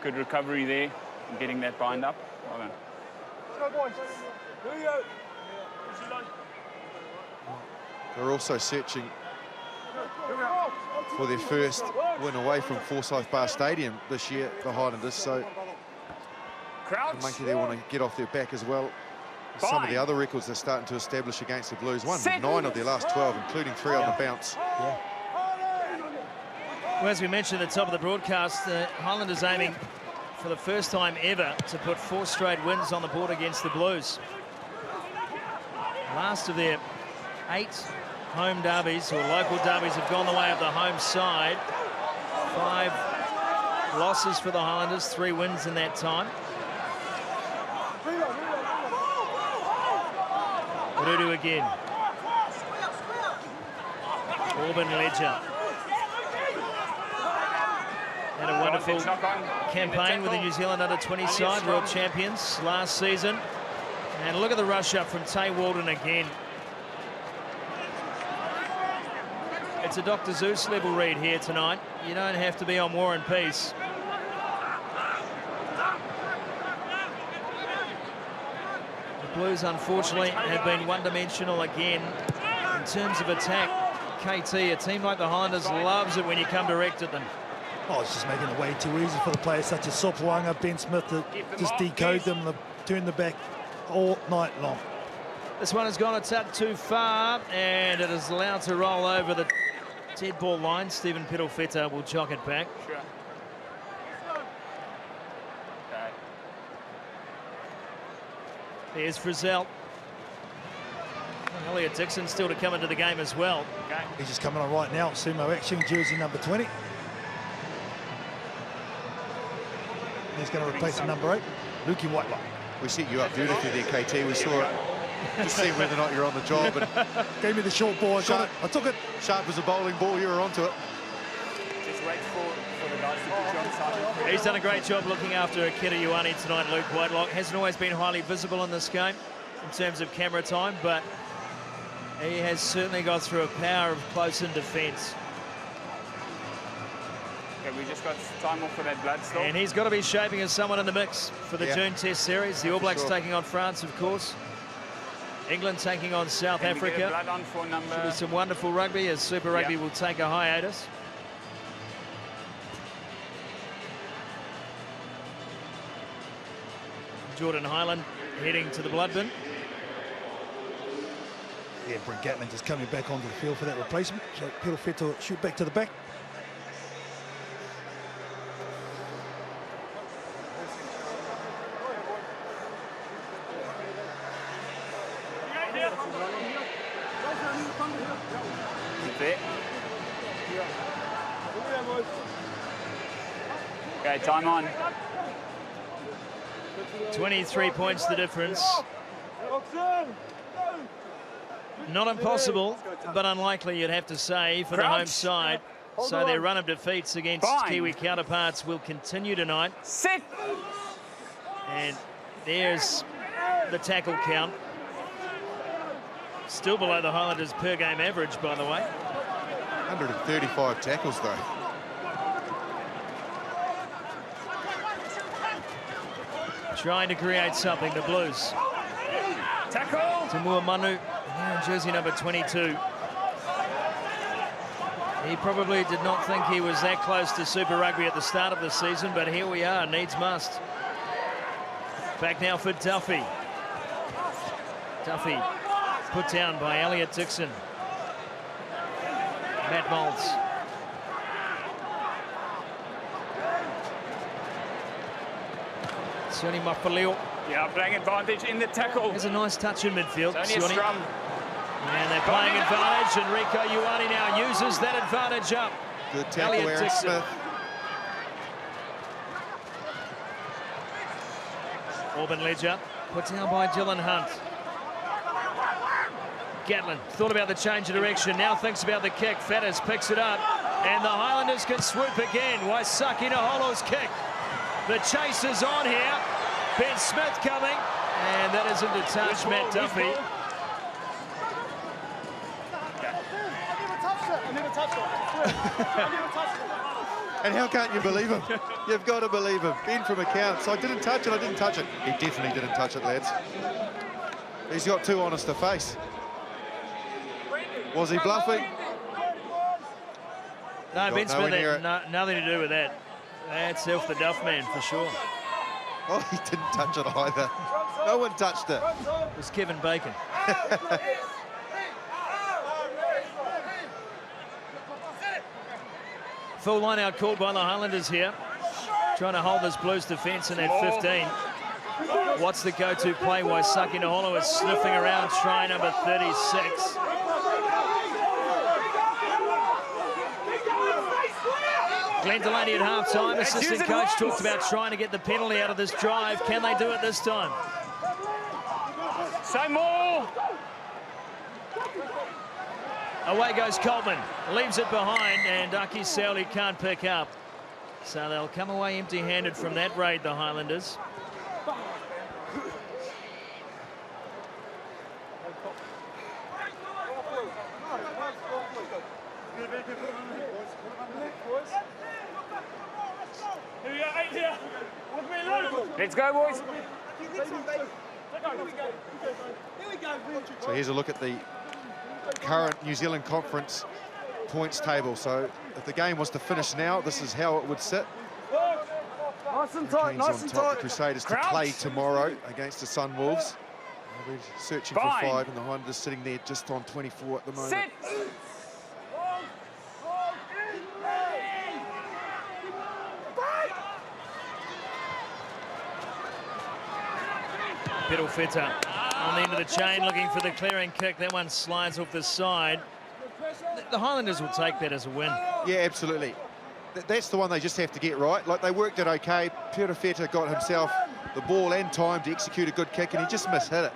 Speaker 5: Good recovery there, getting that bind up. Well done.
Speaker 2: They're also searching for their first win away from Forsyth Bar Stadium this year, the Highlanders. So
Speaker 5: Crouch.
Speaker 2: the monkey they want to get off their back as well. Some of the other records they're starting to establish against the Blues. Won 9 of their last 12, including 3 on the bounce.
Speaker 1: Well, as we mentioned at the top of the broadcast, the Highlanders aiming for the first time ever to put 4 straight wins on the board against the Blues. Last of their 8 home derbies or local derbies have gone the way of the home side. 5 losses for the Highlanders, 3 wins in that time. Rudu again. Orban Ledger. Had a wonderful campaign with the New Zealand under-20 side, world champions last season. And look at the rush up from Tay Walden again. It's a Dr. Zeus level read here tonight. You don't have to be on War and Peace. Blues, unfortunately, have been one-dimensional again in terms of attack. KT, a team like the Highlanders, loves it when you come direct at them.
Speaker 3: Oh, it's just making it way too easy for the players such as Sopuanga, Ben Smith to just decode them, turn the back all night long.
Speaker 1: This one has gone a tad too far, and it is allowed to roll over the dead ball line. Stephen Pedalfeta will jog it back.
Speaker 5: Sure. Okay.
Speaker 1: There's Frizzell. Elliot Dixon still to come into the game as well.
Speaker 5: Okay.
Speaker 3: He's just coming on right now, sumo action, jersey number 20. He's going to replace the number 8, Lukey Whitelock.
Speaker 2: We set you up beautifully there, KT. We saw it. Just see whether or not you're on the job. And
Speaker 3: gave me the short ball. I got it. I took it.
Speaker 2: Sharp as a bowling ball. You were onto it.
Speaker 5: Just wait for the guys to put you on side.
Speaker 1: He's done a great job looking after Akira Ioane tonight, Luke Whitelock. Hasn't always been highly visible in this game in terms of camera time, but he has certainly got through a power of close-in defence.
Speaker 5: Okay, we just got time off for that blood stop.
Speaker 1: And he's got to be shaping as someone in the mix for the June Test Series. The All Blacks
Speaker 2: sure.
Speaker 1: taking on France, of course. England taking on South
Speaker 5: Can we get a
Speaker 1: Africa.
Speaker 5: blood on for number...
Speaker 1: Should be some wonderful rugby as Super Rugby will take a hiatus. Jordan Highland heading to the blood bin.
Speaker 3: Yeah, Brent Gatlin just coming back onto the field for that replacement. So Pedalfeta will shoot back to the back.
Speaker 5: Okay, time on.
Speaker 1: 23 points the difference. Not impossible, but unlikely, you'd have to say, for the home side. So their run of defeats against Kiwi counterparts will continue tonight.
Speaker 5: Sit!
Speaker 1: And there's the tackle count. Still below the Highlanders per game average, by the way.
Speaker 2: 135 tackles, though.
Speaker 1: Trying to create something, the Blues.
Speaker 5: Tackle!
Speaker 1: Tamua Manu, now in jersey number 22. He probably did not think he was that close to Super Rugby at the start of the season, but here we are, needs must. Back now for Duffy. Duffy put down by Elliot Dixon. Matt Moulds. Sione Mafaleo.
Speaker 5: Yeah, playing advantage in the tackle.
Speaker 1: There's a nice touch in midfield.
Speaker 5: It's only a scrum.
Speaker 1: And they're playing advantage, and Rico Ioane now uses that advantage up.
Speaker 2: Good tackle,
Speaker 1: Elliot
Speaker 2: Aaron
Speaker 1: Dixon.
Speaker 2: Smith.
Speaker 1: Auburn Ledger put down by Dylan Hunt. Gatlin thought about the change of direction, now thinks about the kick. Faddis picks it up, and the Highlanders can swoop again. Waisaki Naholo's kick. The chase is on here. Ben Smith coming, and that is into touch. Matt Duffy.
Speaker 2: And how can't you believe him? You've got to believe him. Ben from accounts. I didn't touch it, I didn't touch it. He definitely didn't touch it, lads. He's got too honest a face. Was he bluffing?
Speaker 1: No, Ben Smith
Speaker 2: near
Speaker 1: had nothing to do with that. That's Elf the Duff man for sure.
Speaker 2: Oh, he didn't touch it either. No one touched it.
Speaker 1: It was Kevin Bacon. Full line out called by the Highlanders here. Trying to hold this Blues defence in that 15. What's the go-to play? Waisaki Naholo is sniffing around try number 36. Glenn Delaney at half-time. Assistant coach talked about trying to get the penalty out of this drive. Can they do it this time?
Speaker 5: Say more!
Speaker 1: Away goes Coleman. Leaves it behind, and Aki Sauli can't pick up. So they'll come away empty-handed from that raid, the Highlanders.
Speaker 5: Let's go, boys.
Speaker 2: So here's a look at the current New Zealand Conference points table. So if the game was to finish now, this is how it would sit.
Speaker 8: Nice and tight, nice and tight.
Speaker 2: The Crusaders to play tomorrow against the Sunwolves. They're searching for 5, and the Highlanders sitting there just on 24 at the moment.
Speaker 5: Sit.
Speaker 1: Fiddle-fitter on the end of the chain, looking for the clearing kick. That one slides off the side. The Highlanders will take that as a win.
Speaker 2: Yeah, absolutely. That's the one they just have to get right. Like, they worked it okay. Fiddle-fitter got himself the ball and time to execute a good kick, and he just mishit it.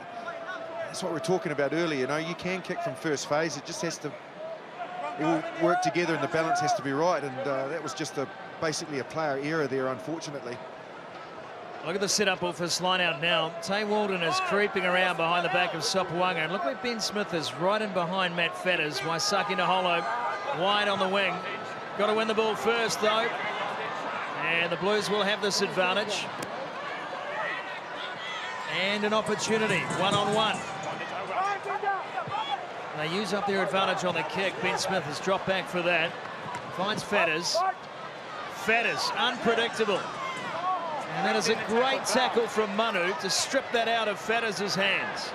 Speaker 2: That's what we were talking about earlier. You know, you can kick from first phase. It just has to all work together, and the balance has to be right. And that was just basically a player error there, unfortunately.
Speaker 1: Look at the setup off this line out now. Tay Walden is creeping around behind the back of Sopoaga. And look where Ben Smith is, right in behind Matt Fetters. Waisaki Naholo wide on the wing. Got to win the ball first, though. And the Blues will have this advantage. And an opportunity, one-on-one. They use up their advantage on the kick. Ben Smith has dropped back for that. Finds Fetters. Fetters, unpredictable. And that is a great tackle from Manu to strip that out of Fetters' hands.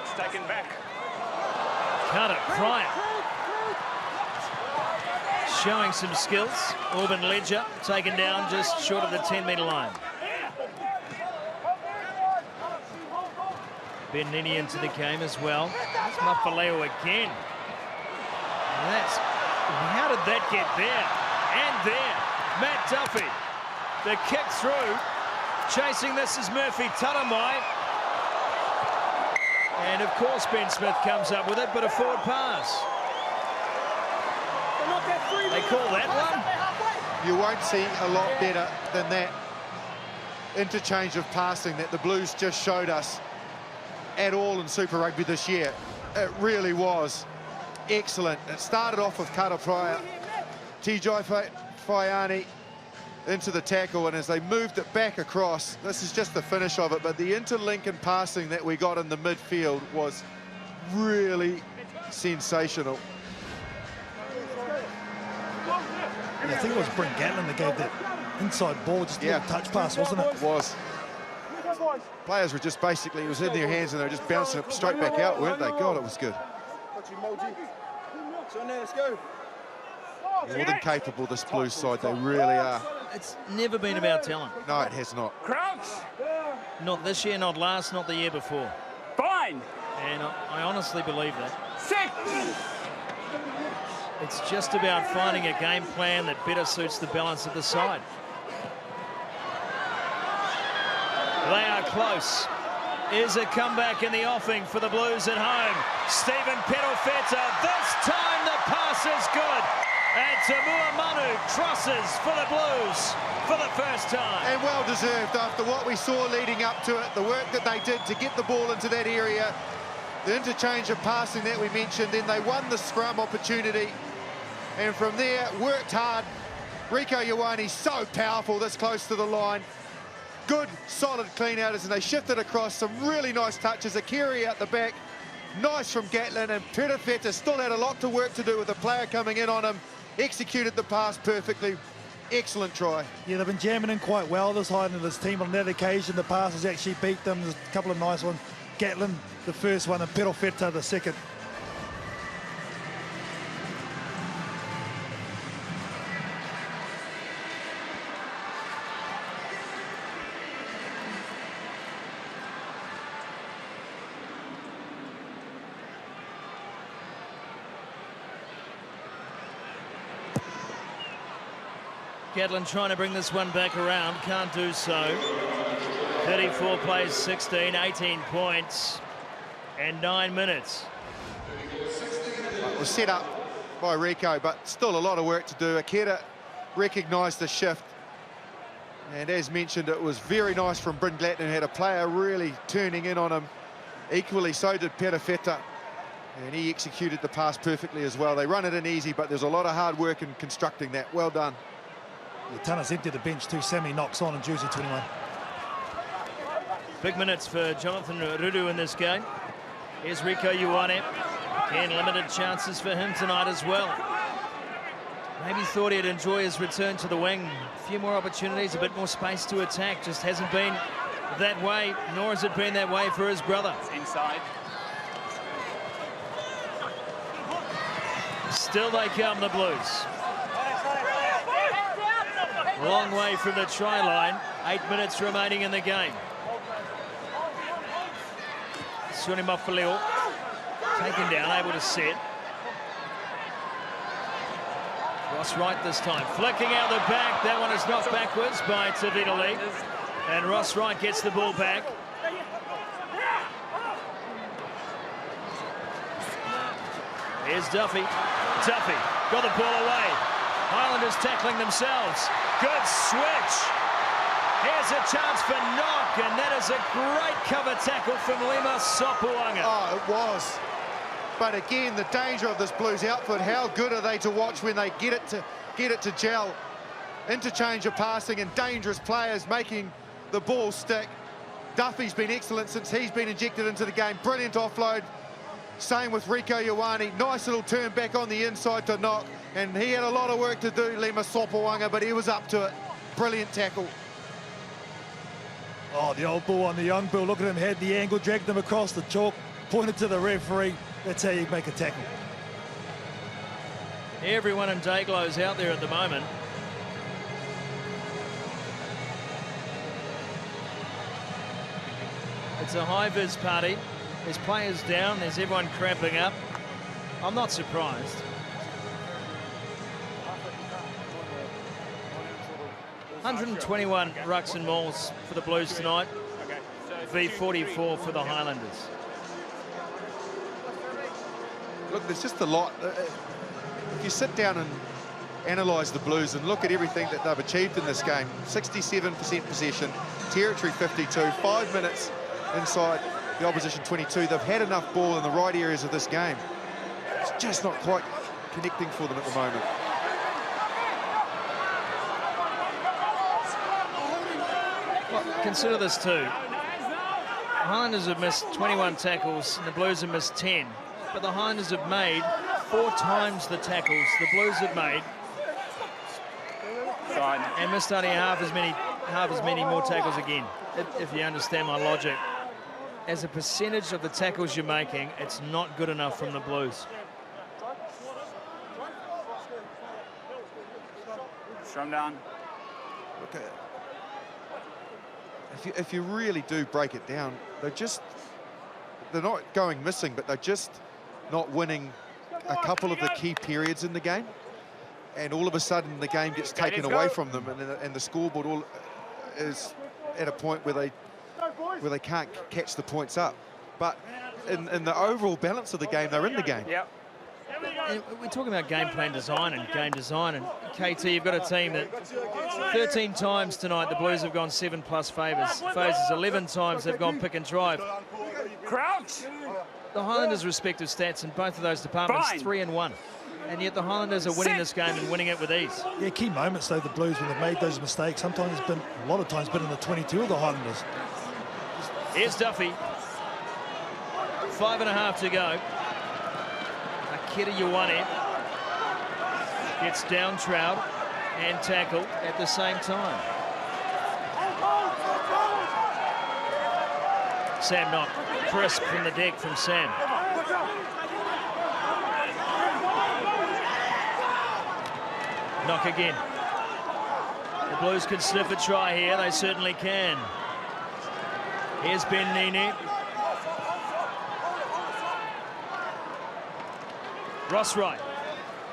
Speaker 5: It's taken back.
Speaker 1: Carter Pryor showing some skills. Auburn Ledger taken down just short of the 10-metre line. Ben Nini into the game as well. It's Mafaleo again. And that's, how did that get there? And there, Matt Duffy. The kick through. Chasing this is Murphy Taramai. And of course Ben Smith comes up with it, but a forward pass. They call that one?
Speaker 2: You won't see a lot better than that interchange of passing that the Blues just showed us at all in Super Rugby this year. It really was excellent. It started off with Carter Pryor, Tijai Faiani into the tackle, and as they moved it back across, this is just the finish of it, but the interlink and passing that we got in the midfield was really sensational.
Speaker 3: Yeah, I think it was Brent Gatlin that gave that inside ball, just a little touch pass, wasn't it?
Speaker 2: It was. Players were just basically, it was in their hands and they were just bouncing it straight back out, weren't they? God, it was good. More than capable, this Blues side, they really are.
Speaker 1: It's never been about talent.
Speaker 2: No, it has not.
Speaker 5: Crouch.
Speaker 1: Not this year, not last, not the year before.
Speaker 5: Fine.
Speaker 1: And I honestly believe that.
Speaker 5: Sit.
Speaker 1: It's just about finding a game plan that better suits the balance of the side. They are close. Is a comeback in the offing for the Blues at home. Stephen Fiddle-fitter. This time the pass is good. And Tamua Manu crosses for the Blues for the first time.
Speaker 2: And well deserved after what we saw leading up to it, the work that they did to get the ball into that area, the interchange of passing that we mentioned, then they won the scrum opportunity. And from there, worked hard. Rico Ioane, so powerful this close to the line. Good, solid clean-outers, and they shifted across. Some really nice touches. A carry out the back. Nice from Gatlin, and Fiddle-fitter still had a lot to work to do with the player coming in on him. Executed the pass perfectly. Excellent try.
Speaker 3: Yeah, they've been jamming in quite well, this Highlanders team. On that occasion, the passes actually beat them. There's a couple of nice ones. Gatlin, the first one, and Fiddle-fitter, the second.
Speaker 1: Gatlin trying to bring this one back around, can't do so. 34 plays, 16, 18 points, and 9 minutes.
Speaker 2: It was set up by Rico, but still a lot of work to do. Akira recognised the shift. And as mentioned, it was very nice from Bryn Gatlin, who had a player really turning in on him. Equally, so did Fiddle-fitter. And he executed the pass perfectly as well. They run it in easy, but there's a lot of hard work in constructing that. Well done.
Speaker 3: The Tana's emptied the bench too. Sammy knocks on in jersey 21.
Speaker 1: Big minutes for Jonathan Rudu in this game. Here's Rico Ioane. Again, limited chances for him tonight as well. Maybe thought he'd enjoy his return to the wing. A few more opportunities, a bit more space to attack. Just hasn't been that way, nor has it been that way for his brother.
Speaker 5: It's inside.
Speaker 1: Still they come, the Blues. Long way from the try line. 8 minutes remaining in the game. Sione Mafaleo taken down, able to set. Ross Wright this time, flicking out the back. That one is knocked backwards by Tavita Lee. And Ross Wright gets the ball back. Here's Duffy. Duffy got the ball away. Highlanders tackling themselves. Good switch. Here's a chance for knock, and that is a great cover tackle from Lima Sopuanga.
Speaker 2: Oh, it was. But again, the danger of this Blues outfit, how good are they to watch when they get it to gel. Interchange of passing and dangerous players making the ball stick. Duffy's been excellent since he's been injected into the game. Brilliant offload. Same with Rico Ioane. Nice little turn back on the inside to knock. And he had a lot of work to do, Lima Sopuanga, but he was up to it. Brilliant tackle.
Speaker 3: Oh, the old bull on the young bull. Look at him, had the angle, dragged them across the chalk, pointed to the referee. That's how you make a tackle.
Speaker 1: Everyone in Dayglow's out there at the moment. It's a high-vis party. There's players down, there's everyone cramping up. I'm not surprised. $121 rucks and mauls for the Blues tonight. V44 for the Highlanders.
Speaker 2: Look, there's just a lot. If you sit down and analyse the Blues and look at everything that they've achieved in this game, 67% possession, territory 52, 5 minutes inside the opposition 22. They've had enough ball in the right areas of this game. It's just not quite connecting for them at the moment.
Speaker 1: Well, consider this too. The Highlanders have missed 21 tackles and the Blues have missed 10. But the Highlanders have made 4 times the tackles the Blues have made. And missed only half as many more tackles again, if you understand my logic. As a percentage of the tackles you're making, it's not good enough from the Blues.
Speaker 5: Strum down.
Speaker 2: Look, if you really do break it down, they're not going missing, but they're just not winning a couple of the key periods in the game. And all of a sudden the game gets taken away from them, and the scoreboard is at a point where they can't catch the points up. But in the overall balance of the game, they're in the game.
Speaker 5: Yep.
Speaker 1: We're talking about game plan design and game design, and KT, you've got a team that 13 times tonight the Blues have gone 7+ phases. 11 times they've gone pick and drive.
Speaker 5: Crouch.
Speaker 1: The Highlanders' respective stats in both of those departments, 3-1. And yet the Highlanders are winning this game and winning it with ease.
Speaker 3: Yeah, key moments though, the Blues, when they've made those mistakes, sometimes it's been, a lot of times, been in the 22 of the Highlanders.
Speaker 1: Here's Duffy. 5.5 to go. Akira Ioane gets down Trout and tackled at the same time. Sam Knock, crisp from the deck from Sam. Knock again. The Blues can sniff a try here, they certainly can. Here's Ben Nene. Ross Wright.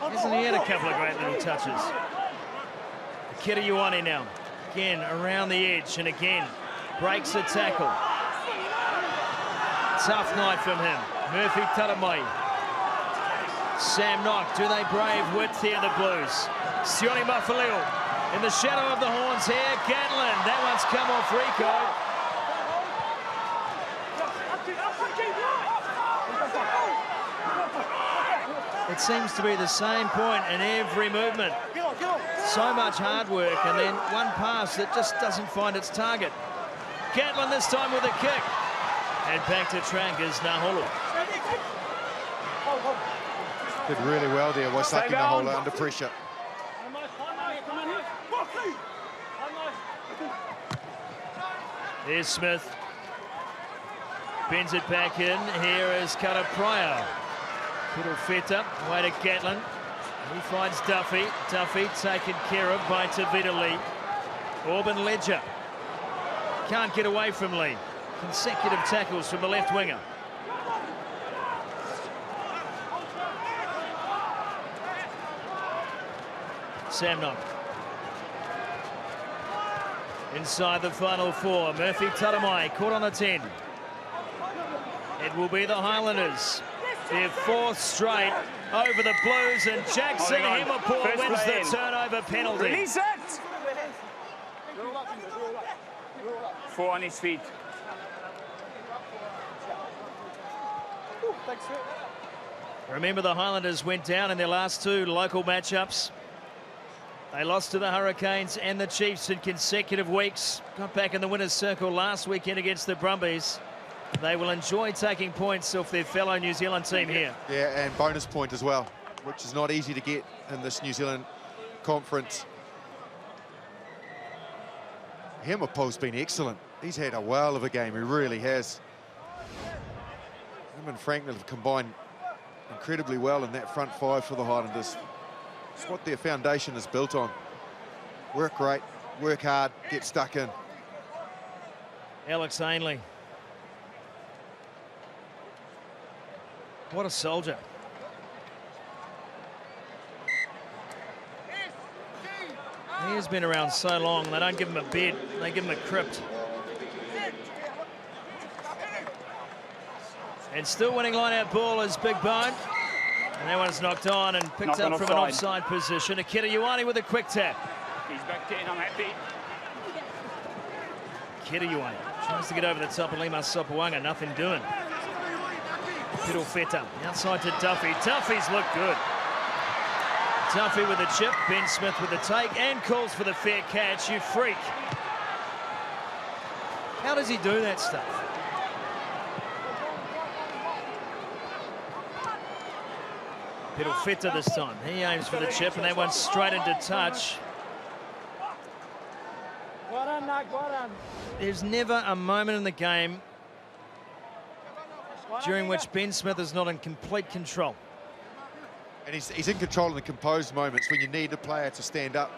Speaker 1: Hasn't he had a couple of great little touches? Akira Ioane now. Again, around the edge, and again, breaks a tackle. Tough night from him. Murphy Taramai. Sam Knock, do they brave width here, the Blues? Sione Mafaleo in the shadow of the horns here. Gatlin, that one's come off Rico. It seems to be the same point in every movement. So much hard work and then one pass that just doesn't find its target. Gatlin this time with a kick. And back to track is Nahulu.
Speaker 2: Did really well there, Waisaki Nahulu under pressure.
Speaker 1: Here's Smith. Bends it back in. Here is Karapraya. Feta, away to Gatlin. He finds Duffy. Duffy taken care of by Tavita Lee. Orban Ledger. Can't get away from Lee. Consecutive tackles from the left winger. Samnon. Inside the final four, Murphy Taramai caught on the 10. It will be the Highlanders. Their fourth straight over the Blues, and Jackson Himapur wins the turnover penalty.
Speaker 5: Release it! 4 on his feet.
Speaker 1: Remember, the Highlanders went down in their last 2 local matchups. They lost to the Hurricanes and the Chiefs in consecutive weeks. Got back in the winner's circle last weekend against the Brumbies. They will enjoy taking points off their fellow New Zealand team here.
Speaker 2: Yeah, and bonus point as well, which is not easy to get in this New Zealand conference. Himapur's been excellent. He's had a whale of a game, he really has. Him and Franklin have combined incredibly well in that front 5 for the Highlanders. It's what their foundation is built on. Work great, work hard, get stuck in.
Speaker 1: Alex Ainley. What a soldier. He has been around so long, they don't give him a bed, they give him a crypt. And still winning line-out ball is Big Bone. And that one's knocked on and picked up from an offside position. Akira Ioane with a quick tap.
Speaker 5: He's back 10, I'm happy.
Speaker 1: Akira Ioane tries to get over the top of Lima Sopoanga, nothing doing. Fiddle Feta, outside to Duffy. Duffy's looked good. Duffy with a chip, Ben Smith with a take, and calls for the fair catch. You freak. How does he do that stuff? Fiddle Feta this time. He aims for the chip, and that one's straight into touch. There's never a moment in the game during which Ben Smith is not in complete control.
Speaker 2: And he's in control in the composed moments when you need a player to stand up.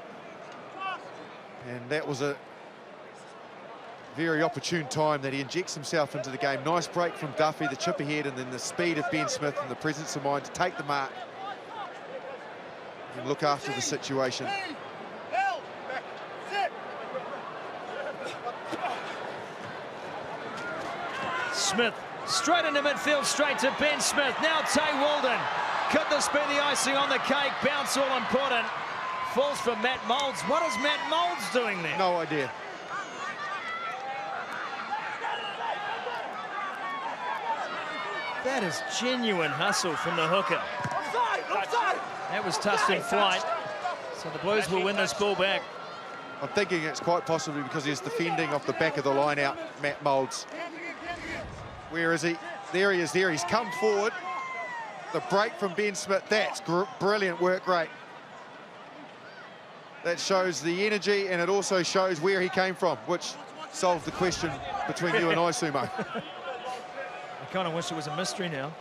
Speaker 2: And that was a very opportune time that he injects himself into the game. Nice break from Duffy, the chip ahead, and then the speed of Ben Smith and the presence of mind to take the mark and look after the situation.
Speaker 1: Smith straight into midfield, straight to Ben Smith. Now Tay Walden. Could this be the icing on the cake? Bounce all important. Falls for Matt Moulds. What is Matt Moulds doing there?
Speaker 2: No idea.
Speaker 1: That is genuine hustle from the hooker. That was touched in flight. So the Blues will win this ball back.
Speaker 2: I'm thinking it's quite possibly because he's defending off the back of the line out, Matt Moulds. Where is he? There he is there. He's come forward. The break from Ben Smith, that's brilliant work rate. That shows the energy, and it also shows where he came from, which solved the question between you and I, Sumo.
Speaker 1: I kind of wish it was a mystery now.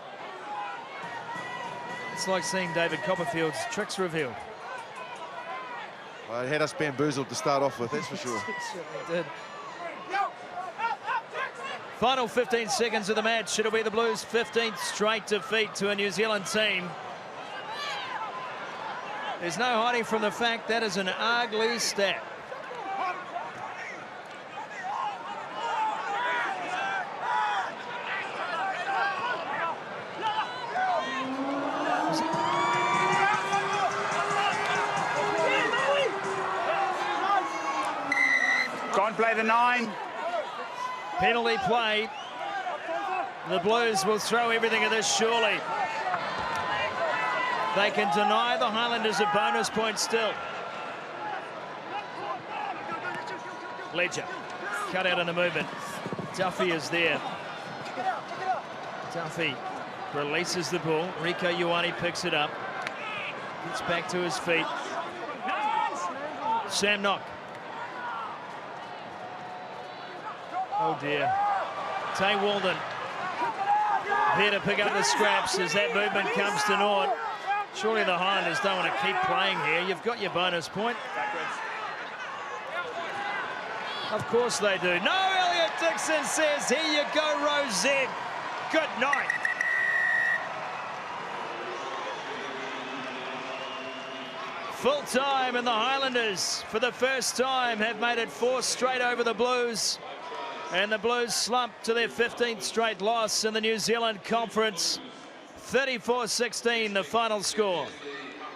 Speaker 1: It's like seeing David Copperfield's tricks revealed.
Speaker 2: Well, it had us bamboozled to start off with, that's for sure.
Speaker 1: It certainly did. Final 15 seconds of the match. It'll be the Blues' 15th straight defeat to a New Zealand team. There's no hiding from the fact that is an ugly stat.
Speaker 5: Can't play the 9.
Speaker 1: Penalty play. The Blues will throw everything at this, surely. They can deny the Highlanders a bonus point still. Ledger cut out in the movement. Duffy is there. Duffy releases the ball. Rico Ioane picks it up. Gets back to his feet. Sam Knock. Oh dear. Tay Walden here to pick up the scraps as that movement comes to naught. Surely the Highlanders don't want to keep playing here. You've got your bonus point. Of course they do. No, Elliot Dixon says, here you go, Rosette. Good night. Full time, and the Highlanders, for the first time, have made it 4 straight over the Blues. And the Blues slump to their 15th straight loss in the New Zealand Conference. 34-16, the final score.